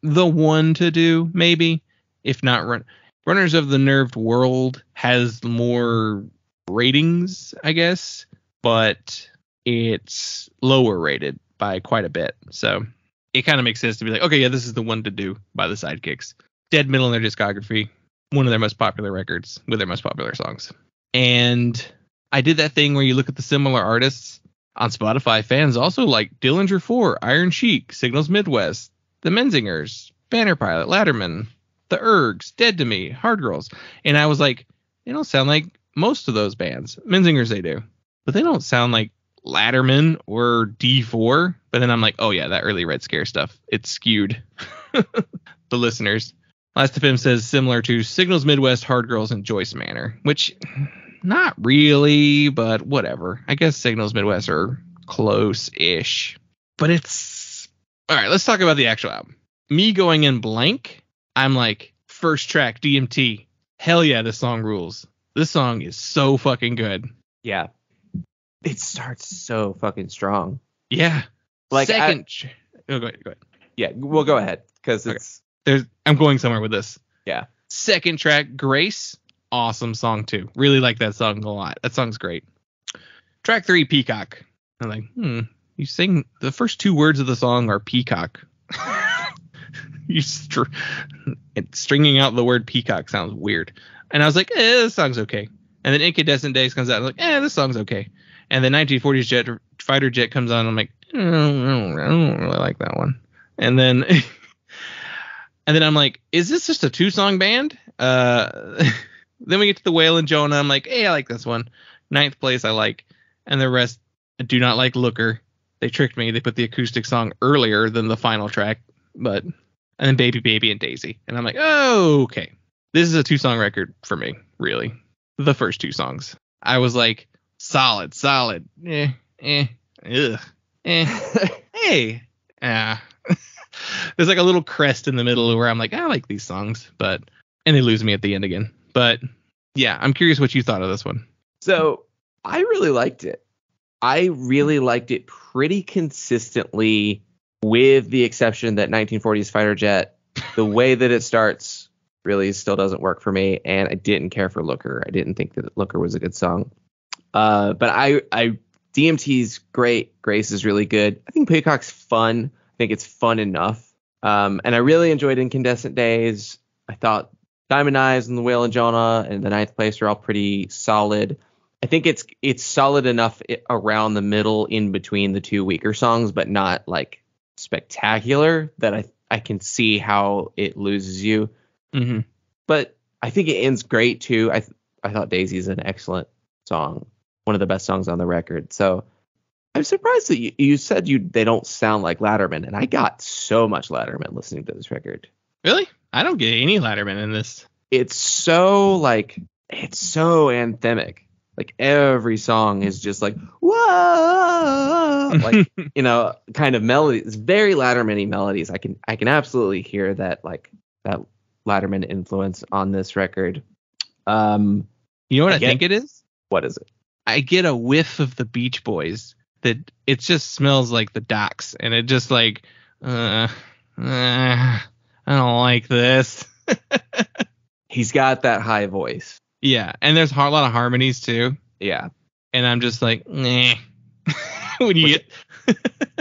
one to do, maybe, if not Runners of the Nerved World has more ratings, I guess, but it's lower rated by quite a bit. So it kind of makes sense to be like, okay, yeah, this is the one to do by the Sidekicks. Dead middle in their discography, one of their most popular records with their most popular songs. And I did that thing where you look at the similar artists on Spotify. Fans also like Dillinger 4, Iron Chic, Signals Midwest, The Menzingers, Banner Pilot, Latterman, The Ergs, Dead to Me, Hard Girls. And I was like, they don't sound like most of those bands. Menzingers, they do. But they don't sound like Latterman or D4. But then I'm like, oh yeah, that early Red Scare stuff. It's skewed the listeners. Last FM says similar to Signals Midwest, Hard Girls, and Joyce Manor. Which, not really, but whatever. I guess Signals Midwest are close-ish. But it's... Alright, let's talk about the actual album. Me going in blank... I'm like, first track, DMT. Hell yeah, this song rules. This song is so fucking good. Yeah. It starts so fucking strong. Yeah. Like second. Go ahead. Yeah, well, go ahead, because it's. I'm going somewhere with this. Yeah. Second track, Grace. Awesome song too. Really like that song a lot. That song's great. Track 3, Peacock. I'm like, you sing the first 2 words of the song are peacock. Stringing out the word peacock sounds weird. And I was like, this song's okay. And then Incandescent Days comes out. I'm like, this song's okay. And then 1940s Fighter Jet comes on. I'm like, I don't really like that one. And then I'm like, is this just a 2-song band? Then we get to the Whale and Jonah. I'm like, I like this one. 9th place I like. And the rest, I do not like Looker. They tricked me. They put the acoustic song earlier than the final track. But... And then Baby Baby and Daisy. And I'm like, oh, okay. This is a 2-song record for me, really. The first 2 songs. I was like, solid. Hey. There's like a little crest in the middle where I'm like, I like these songs. And they lose me at the end again. But yeah, I'm curious what you thought of this one. So I really liked it. I really liked it pretty consistently, with the exception that 1940s Fighter Jet, the way that it starts really still doesn't work for me. And I didn't care for Looker. I didn't think that Looker was a good song. But DMT's great. Grace is really good. I think Peacock's fun. I think it's fun enough. And I really enjoyed Incandescent Days. I thought Diamond Eyes and The Whale and Jonah and the 9th place are all pretty solid. I think it's solid enough around the middle in between the 2 weaker songs, but not like spectacular that I can see how it loses you. Mm-hmm. But I think it ends great too. I thought Daisy's an excellent song, one of the best songs on the record. So I'm surprised that you said they don't sound like Latterman, and I got so much Latterman listening to this record. Really? I don't get any Latterman in this. It's so anthemic. Like every song is just like, whoa, like, kind of melodies, very Latterman-y melodies. I can absolutely hear that, like that Latterman influence on this record. You know what I think it is? What is it? I get a whiff of the Beach Boys that it just smells like the Docks, and it just like, I don't like this. He's got that high voice. Yeah, and there's a lot of harmonies too. Yeah, and I'm just like, when you get,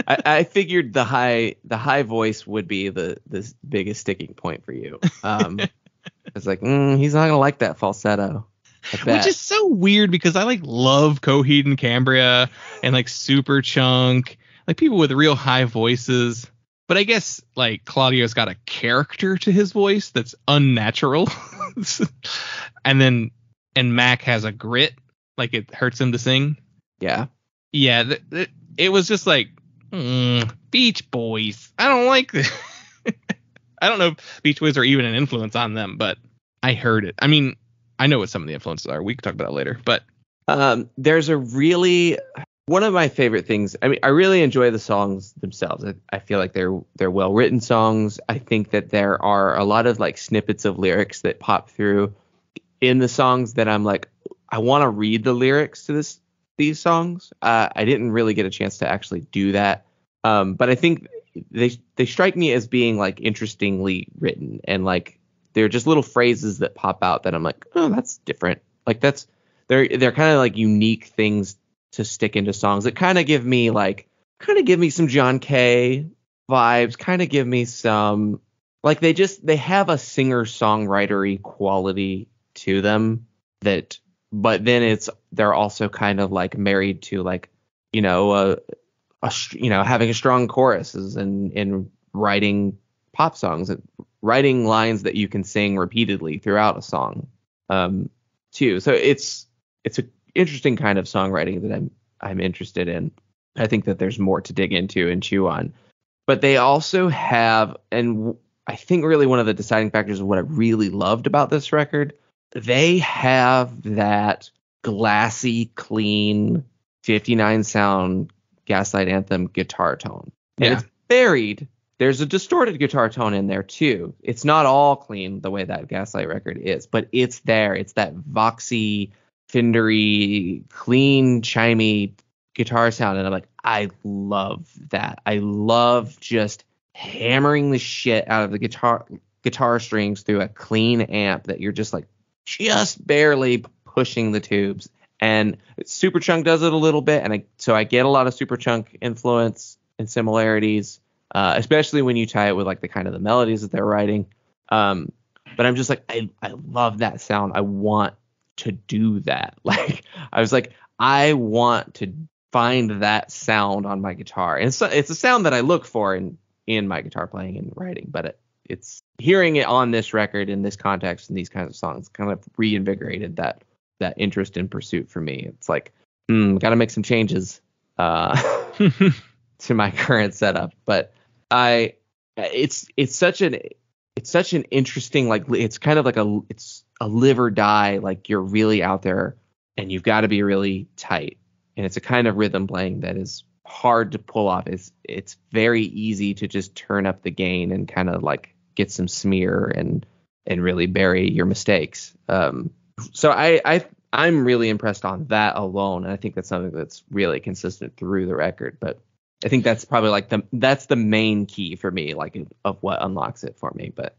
I figured the high voice would be the biggest sticking point for you. It's like he's not gonna like that falsetto, which is so weird because I like love Coheed and Cambria and like Superchunk, like people with real high voices. But I guess like Claudio's got a character to his voice that's unnatural. And Mac has a grit, like it hurts him to sing. Yeah. Yeah. It was just like, Beach Boys. I don't like this. I don't know if Beach Boys are even an influence on them, but I heard it. I mean, I know what some of the influences are. We can talk about that later. But there's one of my favorite things. I mean, I really enjoy the songs themselves. I feel like they're well written songs. I think that there are a lot of like snippets of lyrics that pop through in the songs that I'm like, I want to read the lyrics to these songs. I didn't really get a chance to actually do that. But I think they strike me as being like interestingly written, and like they're just little phrases that pop out that I'm like, oh, that's different. Like they're kind of like unique things to stick into songs that kind of give me some John Kay vibes, kind of give me some, like they have a singer-songwritery quality to them that, but then they're also kind of like married to like, having a strong choruses and writing pop songs, writing lines that you can sing repeatedly throughout a song, too. So it's an interesting kind of songwriting that I'm interested in. I think that there's more to dig into and chew on. But they also have, and I think really one of the deciding factors of what I really loved about this record, they have that glassy, clean 59 sound Gaslight Anthem guitar tone. And it's varied. There's a distorted guitar tone in there too. It's not all clean the way that Gaslight record is, but it's there. It's that voxy, Fendery, clean, chimey guitar sound. And I'm like, I love that. I love just hammering the shit out of the guitar strings through a clean amp that you're just like just barely pushing the tubes. And Superchunk does it a little bit, and so I get a lot of Superchunk influence and similarities, especially when you tie it with like the kind of the melodies that they're writing. But I'm just like, I love that sound. I want to do that. Like I was like, I want to find that sound on my guitar, and so it's a sound that I look for in my guitar playing and writing. But it's hearing it on this record in this context and these kinds of songs kind of reinvigorated that interest and pursuit for me. It's like, got to make some changes to my current setup. But it's such an interesting, like, it's kind of like it's a live or die. Like you're really out there and you've got to be really tight. And it's a kind of rhythm playing that is hard to pull off. It's very easy to just turn up the gain and kind of like get some smear and really bury your mistakes. So I'm really impressed on that alone, and I think that's something that's really consistent through the record. But I think that's probably like that's the main key for me, like of what unlocks it for me. But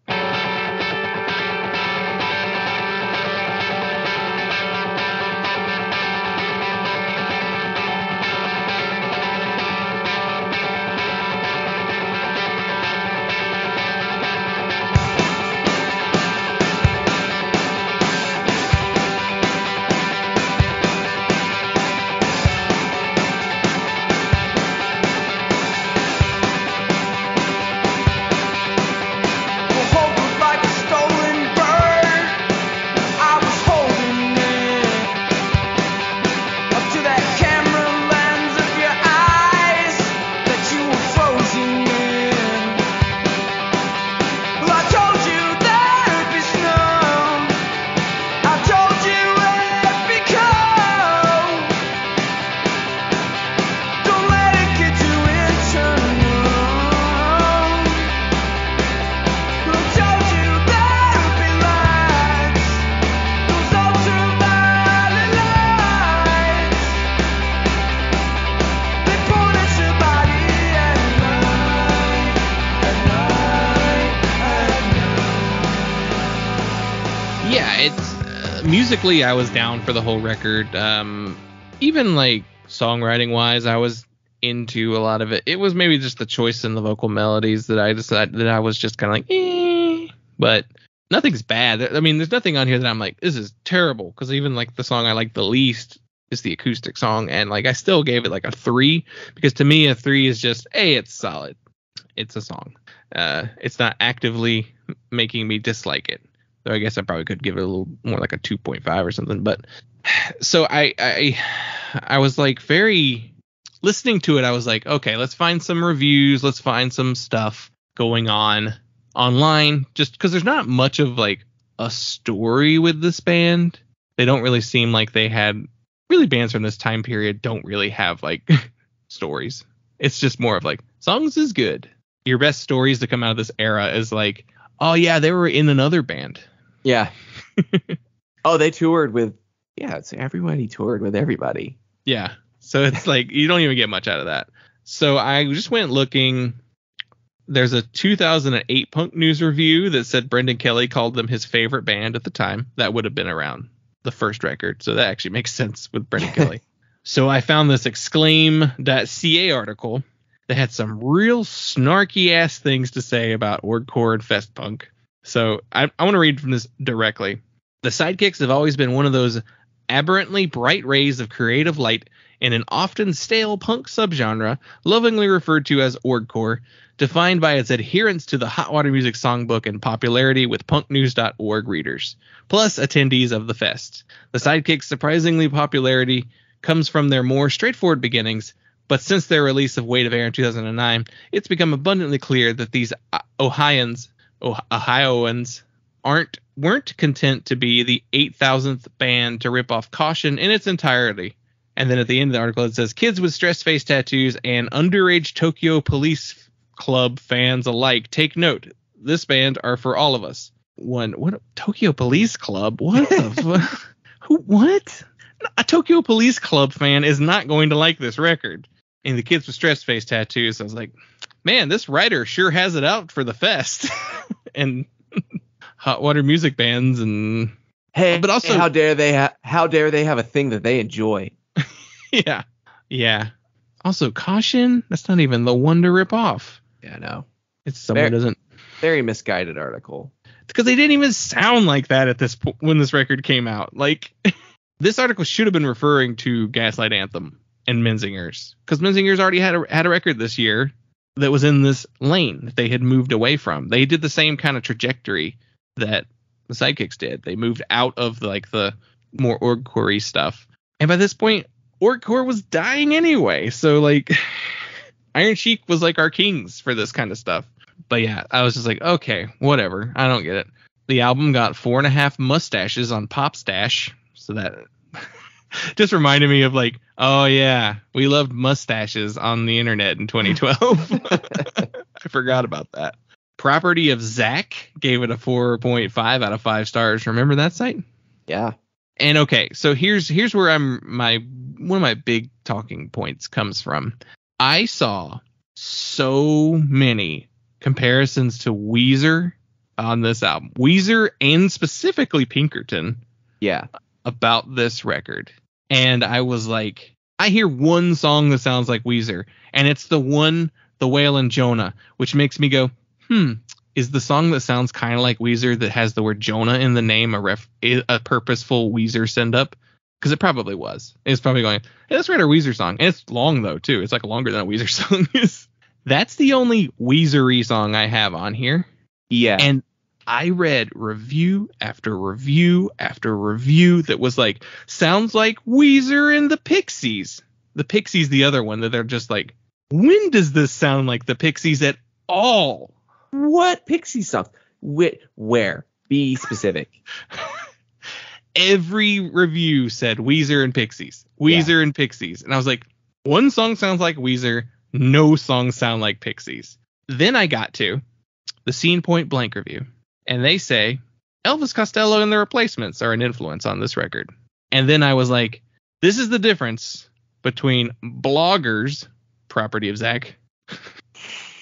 musically, I was down for the whole record. Even like songwriting wise, I was into a lot of it. It was maybe just the choice in the vocal melodies that I decided that I was just kind of like, but nothing's bad. I mean, there's nothing on here that I'm like, this is terrible. Because even like the song I like the least is the acoustic song, and like I still gave it like a 3, because to me a 3 is just, hey, it's solid. It's a song. It's not actively making me dislike it. So I guess I probably could give it a little more like a 2.5 or something. But so I was like very listening to it. I was like, okay, let's find some reviews. Let's find some stuff going on online, just because there's not much of like a story with this band. They don't really seem like they had really bands from this time period don't really have like stories. It's just more of like songs is good. Your best stories to come out of this era is like, oh yeah, they were in another band. Yeah. Oh, they toured with, it's everybody toured with everybody. Yeah. So it's like, you don't even get much out of that. So I just went looking. There's a 2008 Punk News review that said Brendan Kelly called them his favorite band at the time. That would have been around the first record. So that actually makes sense with Brendan Kelly. So I found this exclaim.ca article that had some real snarky ass things to say about Orgcore and Fest Punk. So I want to read from this directly. The Sidekicks have always been one of those aberrantly bright rays of creative light in an often stale punk subgenre, lovingly referred to as Orgcore, defined by its adherence to the Hot Water Music Songbook and popularity with punknews.org readers, plus attendees of the fest. The Sidekicks' surprisingly popularity comes from their more straightforward beginnings, but since their release of Weight of Air in 2009, it's become abundantly clear that these Ohioans weren't content to be the 8,000th band to rip off Caution in its entirety. And then at the end of the article, it says, kids with stress face tattoos and underage Tokyo Police Club fans alike, take note. This band are for all of us. What? Tokyo Police Club? What the Who? What? A Tokyo Police Club fan is not going to like this record. And the kids with stress face tattoos, I was like, man, this writer sure has it out for the fest. And hot water music bands and but also how dare they have a thing that they enjoy. Yeah. Also, Caution, that's not even the one to rip off. Yeah, no. It's someone doesn't. Very misguided article. Because they didn't even sound like that at this point when this record came out. Like, this article should have been referring to Gaslight Anthem and Menzingers, because Menzingers already had a record this year that was in this lane that they had moved away from. They did the same kind of trajectory that the Sidekicks did. They moved out of the more Orgcore stuff, and by this point, Orgcore was dying anyway. So like, Iron Sheik was like our kings for this kind of stuff. But yeah, I was just like, okay, whatever. I don't get it. The album got 4.5 mustaches on Popstash, so that just reminded me of like, oh yeah, we loved mustaches on the internet in 2012. I forgot about that. Property of Zach gave it a 4.5 out of 5 stars. Remember that site? Yeah. And okay, so here's where one of my big talking points comes from. I saw so many comparisons to Weezer on this album. Weezer and specifically Pinkerton. Yeah. About this record. And I was like, I hear one song that sounds like Weezer, and it's the one, The Whale and Jonah, which makes me go, is the song that sounds kind of like Weezer that has the word Jonah in the name a purposeful Weezer send up? Because it probably was. It's probably going, hey, let's write a Weezer song. And it's long though too. It's like longer than a Weezer song is. That's the only Weezer-y song I have on here. Yeah. And I read review after review after review that was like, sounds like Weezer and the Pixies. The Pixies, the other one, that they're just like, when does this sound like the Pixies at all? What Pixie songs? Where? Be specific. Every review said Weezer and Pixies. Weezer and Pixies. And I was like, one song sounds like Weezer. No songs sound like Pixies. Then I got to the Scene Point Blank review. And they say Elvis Costello and the Replacements are an influence on this record. And then I was like, this is the difference between bloggers, property of Zach,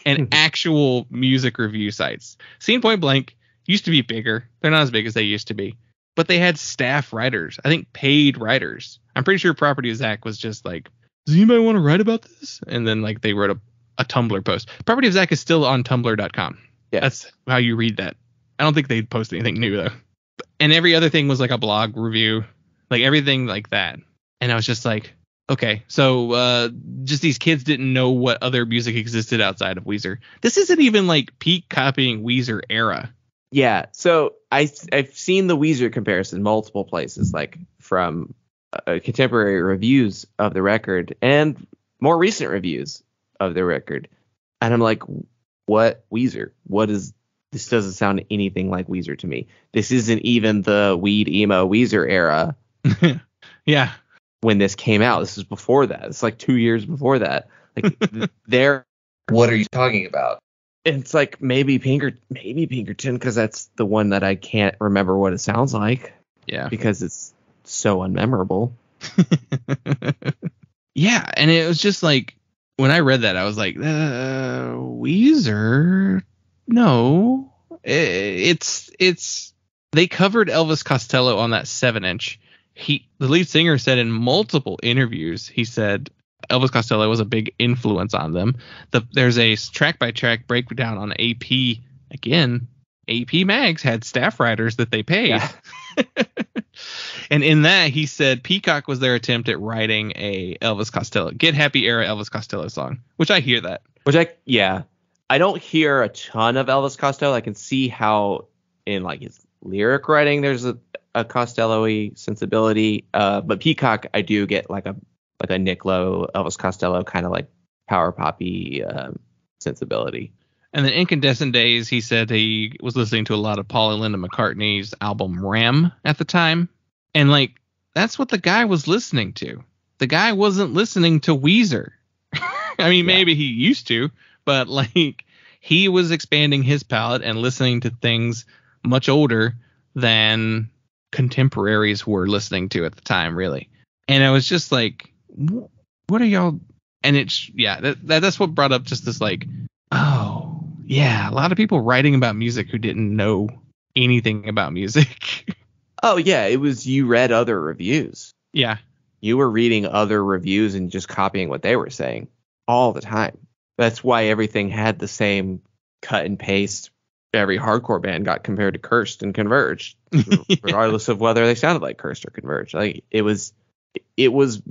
and actual music review sites. Scene Point Blank used to be bigger. They're not as big as they used to be. But they had staff writers. I think paid writers. I'm pretty sure property of Zach was just like, does anybody want to write about this? And then like they wrote a Tumblr post. Property of Zach is still on tumblr.com. Yeah. That's how you read that. I don't think they'd post anything new though. And every other thing was like a blog review, like everything like that. And I was just like, okay, so just these kids didn't know what other music existed outside of Weezer. This isn't even like peak copying Weezer era. Yeah, so I've seen the Weezer comparison multiple places, like from contemporary reviews of the record and more recent reviews of the record. And I'm like, what Weezer? What is this doesn't sound anything like Weezer to me. This isn't even the weed emo Weezer era. Yeah. When this came out, this is before that. It's like 2 years before that. Like they're what are you talking about? It's like maybe Pinkerton, because that's the one that I can't remember what it sounds like. Yeah. Because it's so unmemorable. Yeah, and it was just like when I read that, I was like, Weezer? No. It's they covered Elvis Costello on that 7-inch. The lead singer said in multiple interviews, he said Elvis Costello was a big influence on them. There's a track by track breakdown on AP. Again, AP Mags had staff writers that they paid. Yeah. And in that, he said Peacock was their attempt at writing a Elvis Costello, Get Happy era Elvis Costello song, which I hear that. I don't hear a ton of Elvis Costello. I can see how in like his lyric writing there's a Costello-y sensibility. But Peacock, I do get like a Nick Lowe, Elvis Costello kind of like power poppy sensibility. And then Incandescent Days, he said he was listening to a lot of Paul and Linda McCartney's album Ram at the time. And like, that's what the guy was listening to. The guy wasn't listening to Weezer. I mean, maybe he used to, but like he was expanding his palette and listening to things much older than contemporaries were listening to at the time, really. And I was just like, what are y'all? And it's, that's what brought up just this like, oh, yeah, a lot of people writing about music who didn't know anything about music. Oh, yeah, it was you read other reviews. Yeah. You were reading other reviews and just copying what they were saying all the time. That's why everything had the same cut and paste. Every hardcore band got compared to Cursed and Converged, regardless of whether they sounded like Cursed or Converged. Like it was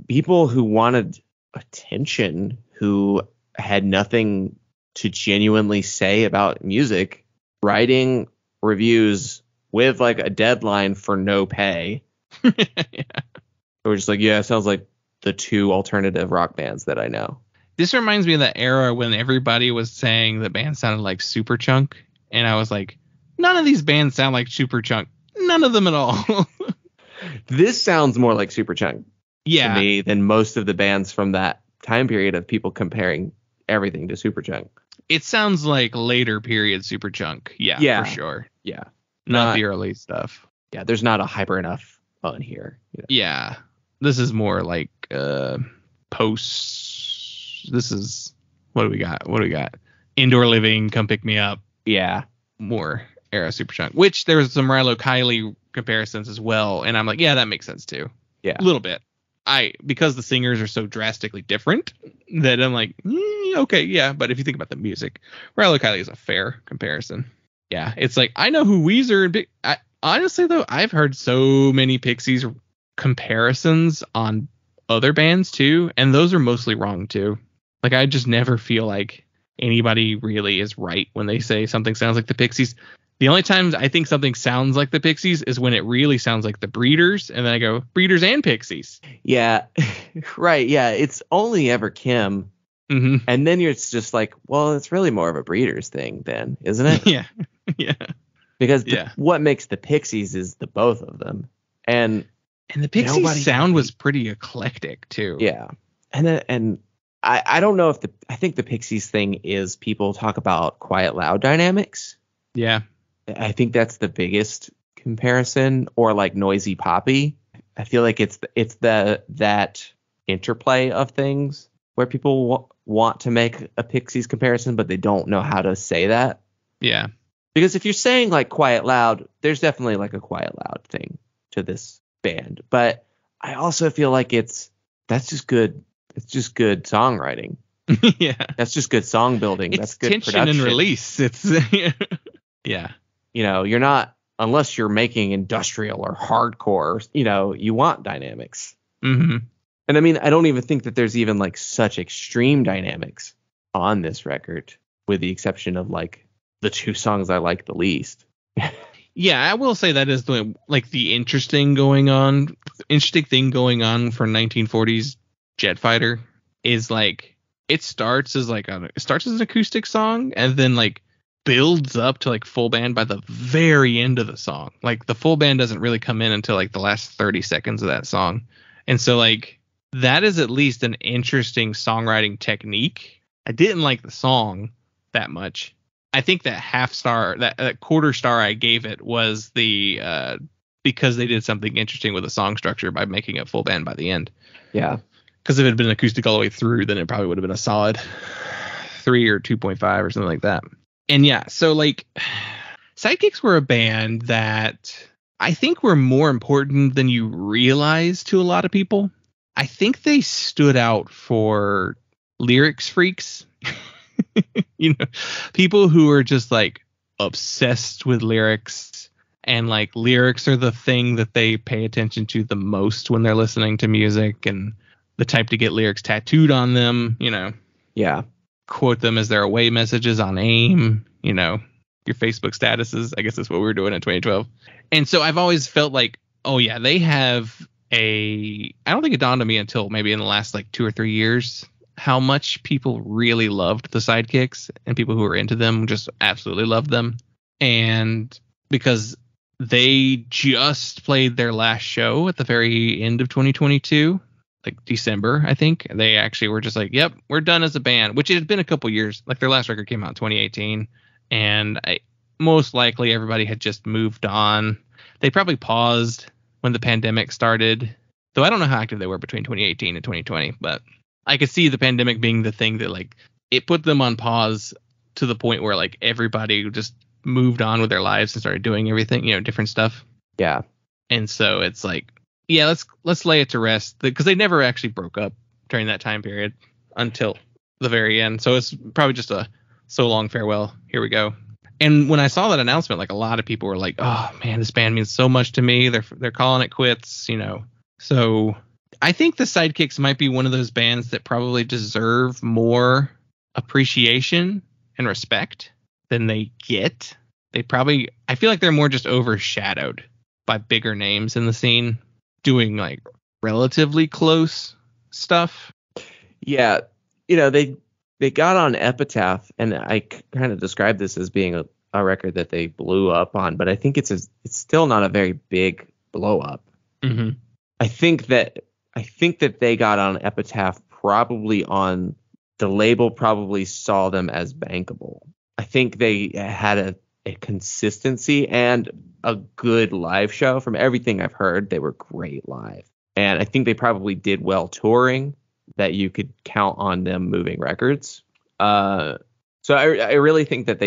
people who wanted attention, who had nothing to genuinely say about music, writing reviews with like a deadline for no pay. Yeah. We're just like, yeah, it sounds like the two alternative rock bands that I know. This reminds me of that era when everybody was saying the band sounded like Superchunk. And I was like, none of these bands sound like Superchunk. None of them at all. This sounds more like Superchunk to me than most of the bands from that time period of people comparing everything to Superchunk. It sounds like later period Superchunk. Yeah, for sure. Yeah. Not the early stuff. Yeah, there's not a hyper enough on here. You know? Yeah. This is more like post. This is what do we got? Indoor Living, Come Pick Me Up. Yeah. More era Superchunk. Which there was some Rilo Kiley comparisons as well. And I'm like, yeah, that makes sense too. Yeah. A little bit. Because the singers are so drastically different that I'm like, okay, yeah. But if you think about the music, Rilo Kiley is a fair comparison. Yeah, it's like I know who Weezer and honestly though, I've heard so many Pixies comparisons on other bands too, and those are mostly wrong too. Like I just never feel like anybody really is right when they say something sounds like the Pixies. The only times I think something sounds like the Pixies is when it really sounds like the Breeders, and then I go Breeders and Pixies. Yeah, right. Yeah, it's only ever Kim. Mm-hmm. And then you're just like, well, it's really more of a Breeders thing then, isn't it? Yeah. Yeah. Because what makes the Pixies is the both of them. And the Pixies sound was pretty eclectic too. Yeah. And I don't know if I think the Pixies thing is people talk about quiet loud dynamics. Yeah. I think that's the biggest comparison, or like noisy poppy. I feel like it's that interplay of things where people want to make a Pixies comparison, but they don't know how to say that. Yeah. Because if you're saying like quiet loud, there's definitely like a quiet loud thing to this band. But I also feel like that's just good. It's just good songwriting. Yeah. That's just good song building. It's that's good tension production. and release. It's yeah. You know, you're not, unless you're making industrial or hardcore, you know, you want dynamics. Mm-hmm. And I mean, I don't even think that there's even like such extreme dynamics on this record, with the exception of like the two songs I like the least. Yeah, I will say that is the interesting thing going on for 1940s Jet Fighter is like it starts as an acoustic song, and then like builds up to like full band by the very end of the song. Like the full band doesn't really come in until like the last 30 seconds of that song. And so like that is at least an interesting songwriting technique. I didn't like the song that much. I think that half star, that quarter star I gave it was the because they did something interesting with the song structure by making it full band by the end. Yeah. Because if it had been acoustic all the way through, then it probably would have been a solid 3 or 2.5 or something like that. And yeah, so like Sidekicks were a band that I think were more important than you realize to a lot of people. I think they stood out for lyrics freaks. You know, people who are just like obsessed with lyrics, and like lyrics are the thing that they pay attention to the most when they're listening to music, and the type to get lyrics tattooed on them, you know. Yeah. Quote them as their away messages on AIM, you know, your Facebook statuses. I guess that's what we were doing in 2012. And so I've always felt like, oh yeah, they have I don't think it dawned on me until maybe in the last like 2 or 3 years how much people really loved the Sidekicks, and people who were into them just absolutely loved them. And because they just played their last show at the very end of 2022, like December, I think. They actually were just like, yep, we're done as a band, which it had been a couple years. Like their last record came out in 2018, and most likely everybody had just moved on. They probably paused when the pandemic started, though I don't know how active they were between 2018 and 2020, but I could see the pandemic being the thing that like it put them on pause to the point where like everybody just moved on with their lives and started doing everything, you know, different stuff. Yeah. And so it's like, yeah, let's lay it to rest, because they never actually broke up during that time period until the very end. So it's probably just a so long farewell. Here we go. And when I saw that announcement, like a lot of people were like, oh man, this band means so much to me. They're calling it quits, you know. So I think the Sidekicks might be one of those bands that probably deserve more appreciation and respect than they get. I feel like they're more just overshadowed by bigger names in the scene doing like relatively close stuff. Yeah. You know, they got on Epitaph, and I kind of described this as being a record that they blew up on, but I think it's still not a very big blow up. Mm-hmm. I think that they got on Epitaph probably on the label probably saw them as bankable. I think they had a consistency and a good live show. From everything I've heard, they were great live. And I think they probably did well touring, that you could count on them moving records. So I really think that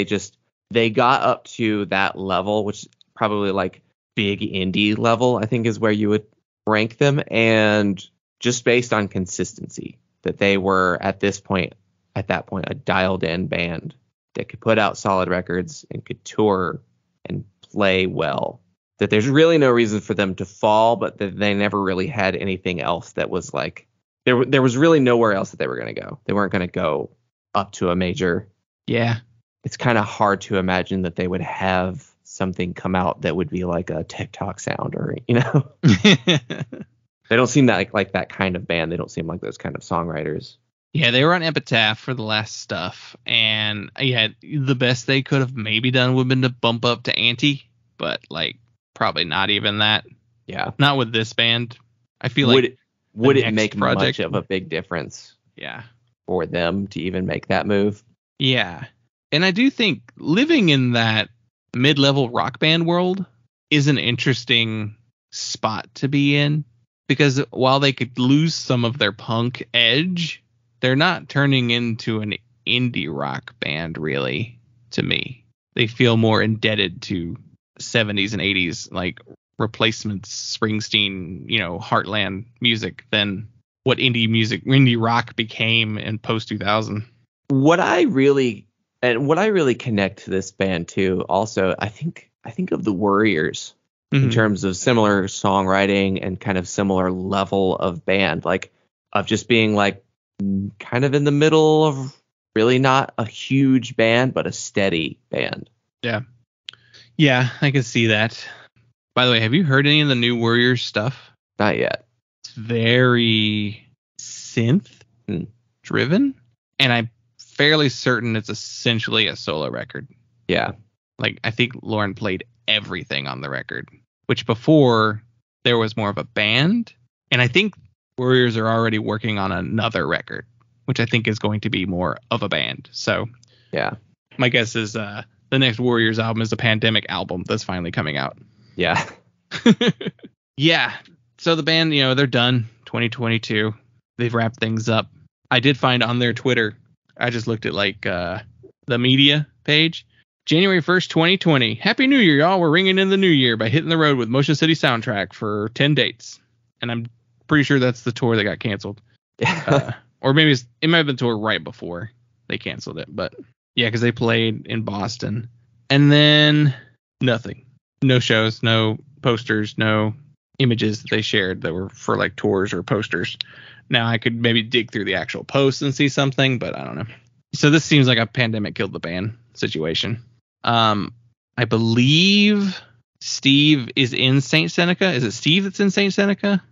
they got up to that level, which is probably like big indie level, I think is where you would rank them. And just based on consistency, that they were at that point, a dialed in band that could put out solid records and could tour and play well. That there's really no reason for them to fall, but that they never really had anything else that was like, there was really nowhere else that they were going to go. They weren't going to go up to a major. Yeah. It's kind of hard to imagine that they would have something come out that would be like a TikTok sound, or, you know. They don't seem like that kind of band. They don't seem like those kind of songwriters. Yeah, they were on Epitaph for the last stuff, and yeah, the best they could have maybe done would have been to bump up to Anti, but like probably not even that. Yeah, not with this band. I feel would it make project, much of a big difference? Yeah, for them to even make that move. Yeah, and I do think living in that mid-level rock band world is an interesting spot to be in, because while they could lose some of their punk edge, they're not turning into an indie rock band, really, to me. They feel more indebted to 70s and 80s, like Replacements, Springsteen, you know, Heartland music than what indie rock became in post-2000. What I really connect to this band to also, I think of the Warriors in terms of similar songwriting and kind of similar level of band, like of just being like kind of in the middle of really not a huge band, but a steady band. Yeah. Yeah, I can see that. By the way, have you heard any of the new Warriors stuff? Not yet. It's very synth driven, and I'm fairly certain it's essentially a solo record. Yeah. Like, I think Lauren played everything on the record, which before there was more of a band. And I think Warriors are already working on another record, which I think is going to be more of a band. So yeah, my guess is the next Warriors album is a Pandemic album that's finally coming out. Yeah. Yeah. So the band, they're done 2022. They've wrapped things up. I did find on their Twitter, I just looked at the media page. January 1st, 2020. Happy New Year, y'all. We're ringing in the new year by hitting the road with Motion City Soundtrack for 10 dates. And I'm pretty sure that's the tour that got canceled. Or maybe it might have been the tour right before they canceled it. But yeah, because they played in Boston. And then nothing. No shows, no posters, no images that they shared that were for like tours or posters. Now I could maybe dig through the actual posts and see something, but I don't know. So this seems like a pandemic killed the band situation. I believe Steve is in St. Seneca. Is it Steve that's in St. Seneca?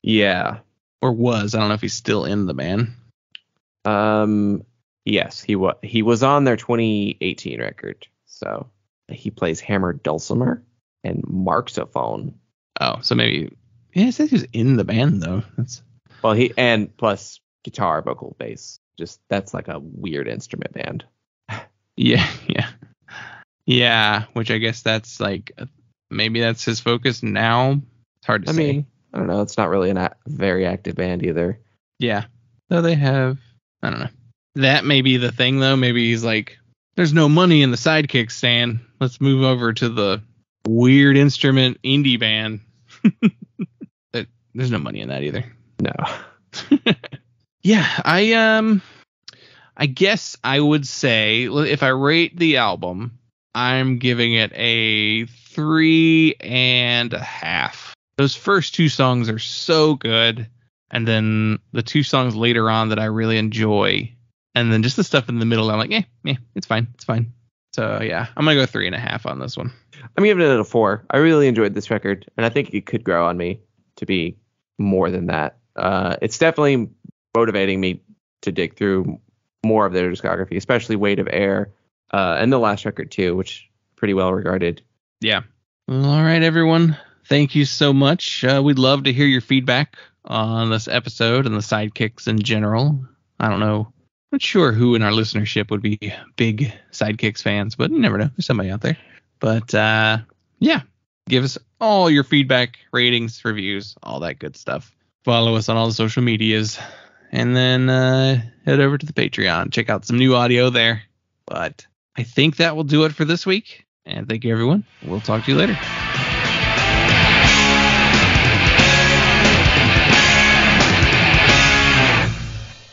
Yeah. Or was. I don't know if he's still in the band. Yes, he was on their 2018 record. So he plays hammer dulcimer and marxophone. Oh, so maybe it says he was in the band though. Plus guitar, vocal, bass. Just that's like a weird instrument band. Yeah, which I guess that's maybe that's his focus now. It's hard to say. I mean, I don't know. It's not really a very active band either. Yeah. So they have, I don't know. That may be the thing though. Maybe he's like, there's no money in the Sidekicks, Stan. Let's move over to the weird instrument indie band. There's no money in that either. No. Yeah, I guess I would say if I rate the album, I'm giving it a 3.5. Those first two songs are so good, and then the two songs later on that I really enjoy, and then just the stuff in the middle, I'm like, it's fine. So yeah, I'm gonna go 3.5 on this one. I'm giving it a 4. I really enjoyed this record, and I think it could grow on me to be more than that. It's definitely motivating me to dig through more of their discography, especially Weight of Air, and the last record too, which pretty well regarded. Yeah. All right, everyone. Thank you so much. We'd love to hear your feedback on this episode and the Sidekicks in general. I don't know. Not sure who in our listenership would be big Sidekicks fans, but you never know. There's somebody out there. But yeah, give us all your feedback, ratings, reviews, all that good stuff. Follow us on all the social medias, and then head over to the Patreon. Check out some new audio there. But I think that will do it for this week. And thank you, everyone. We'll talk to you later.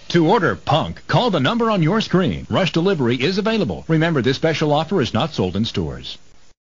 To order Punk, call the number on your screen. Rush delivery is available. Remember, this special offer is not sold in stores.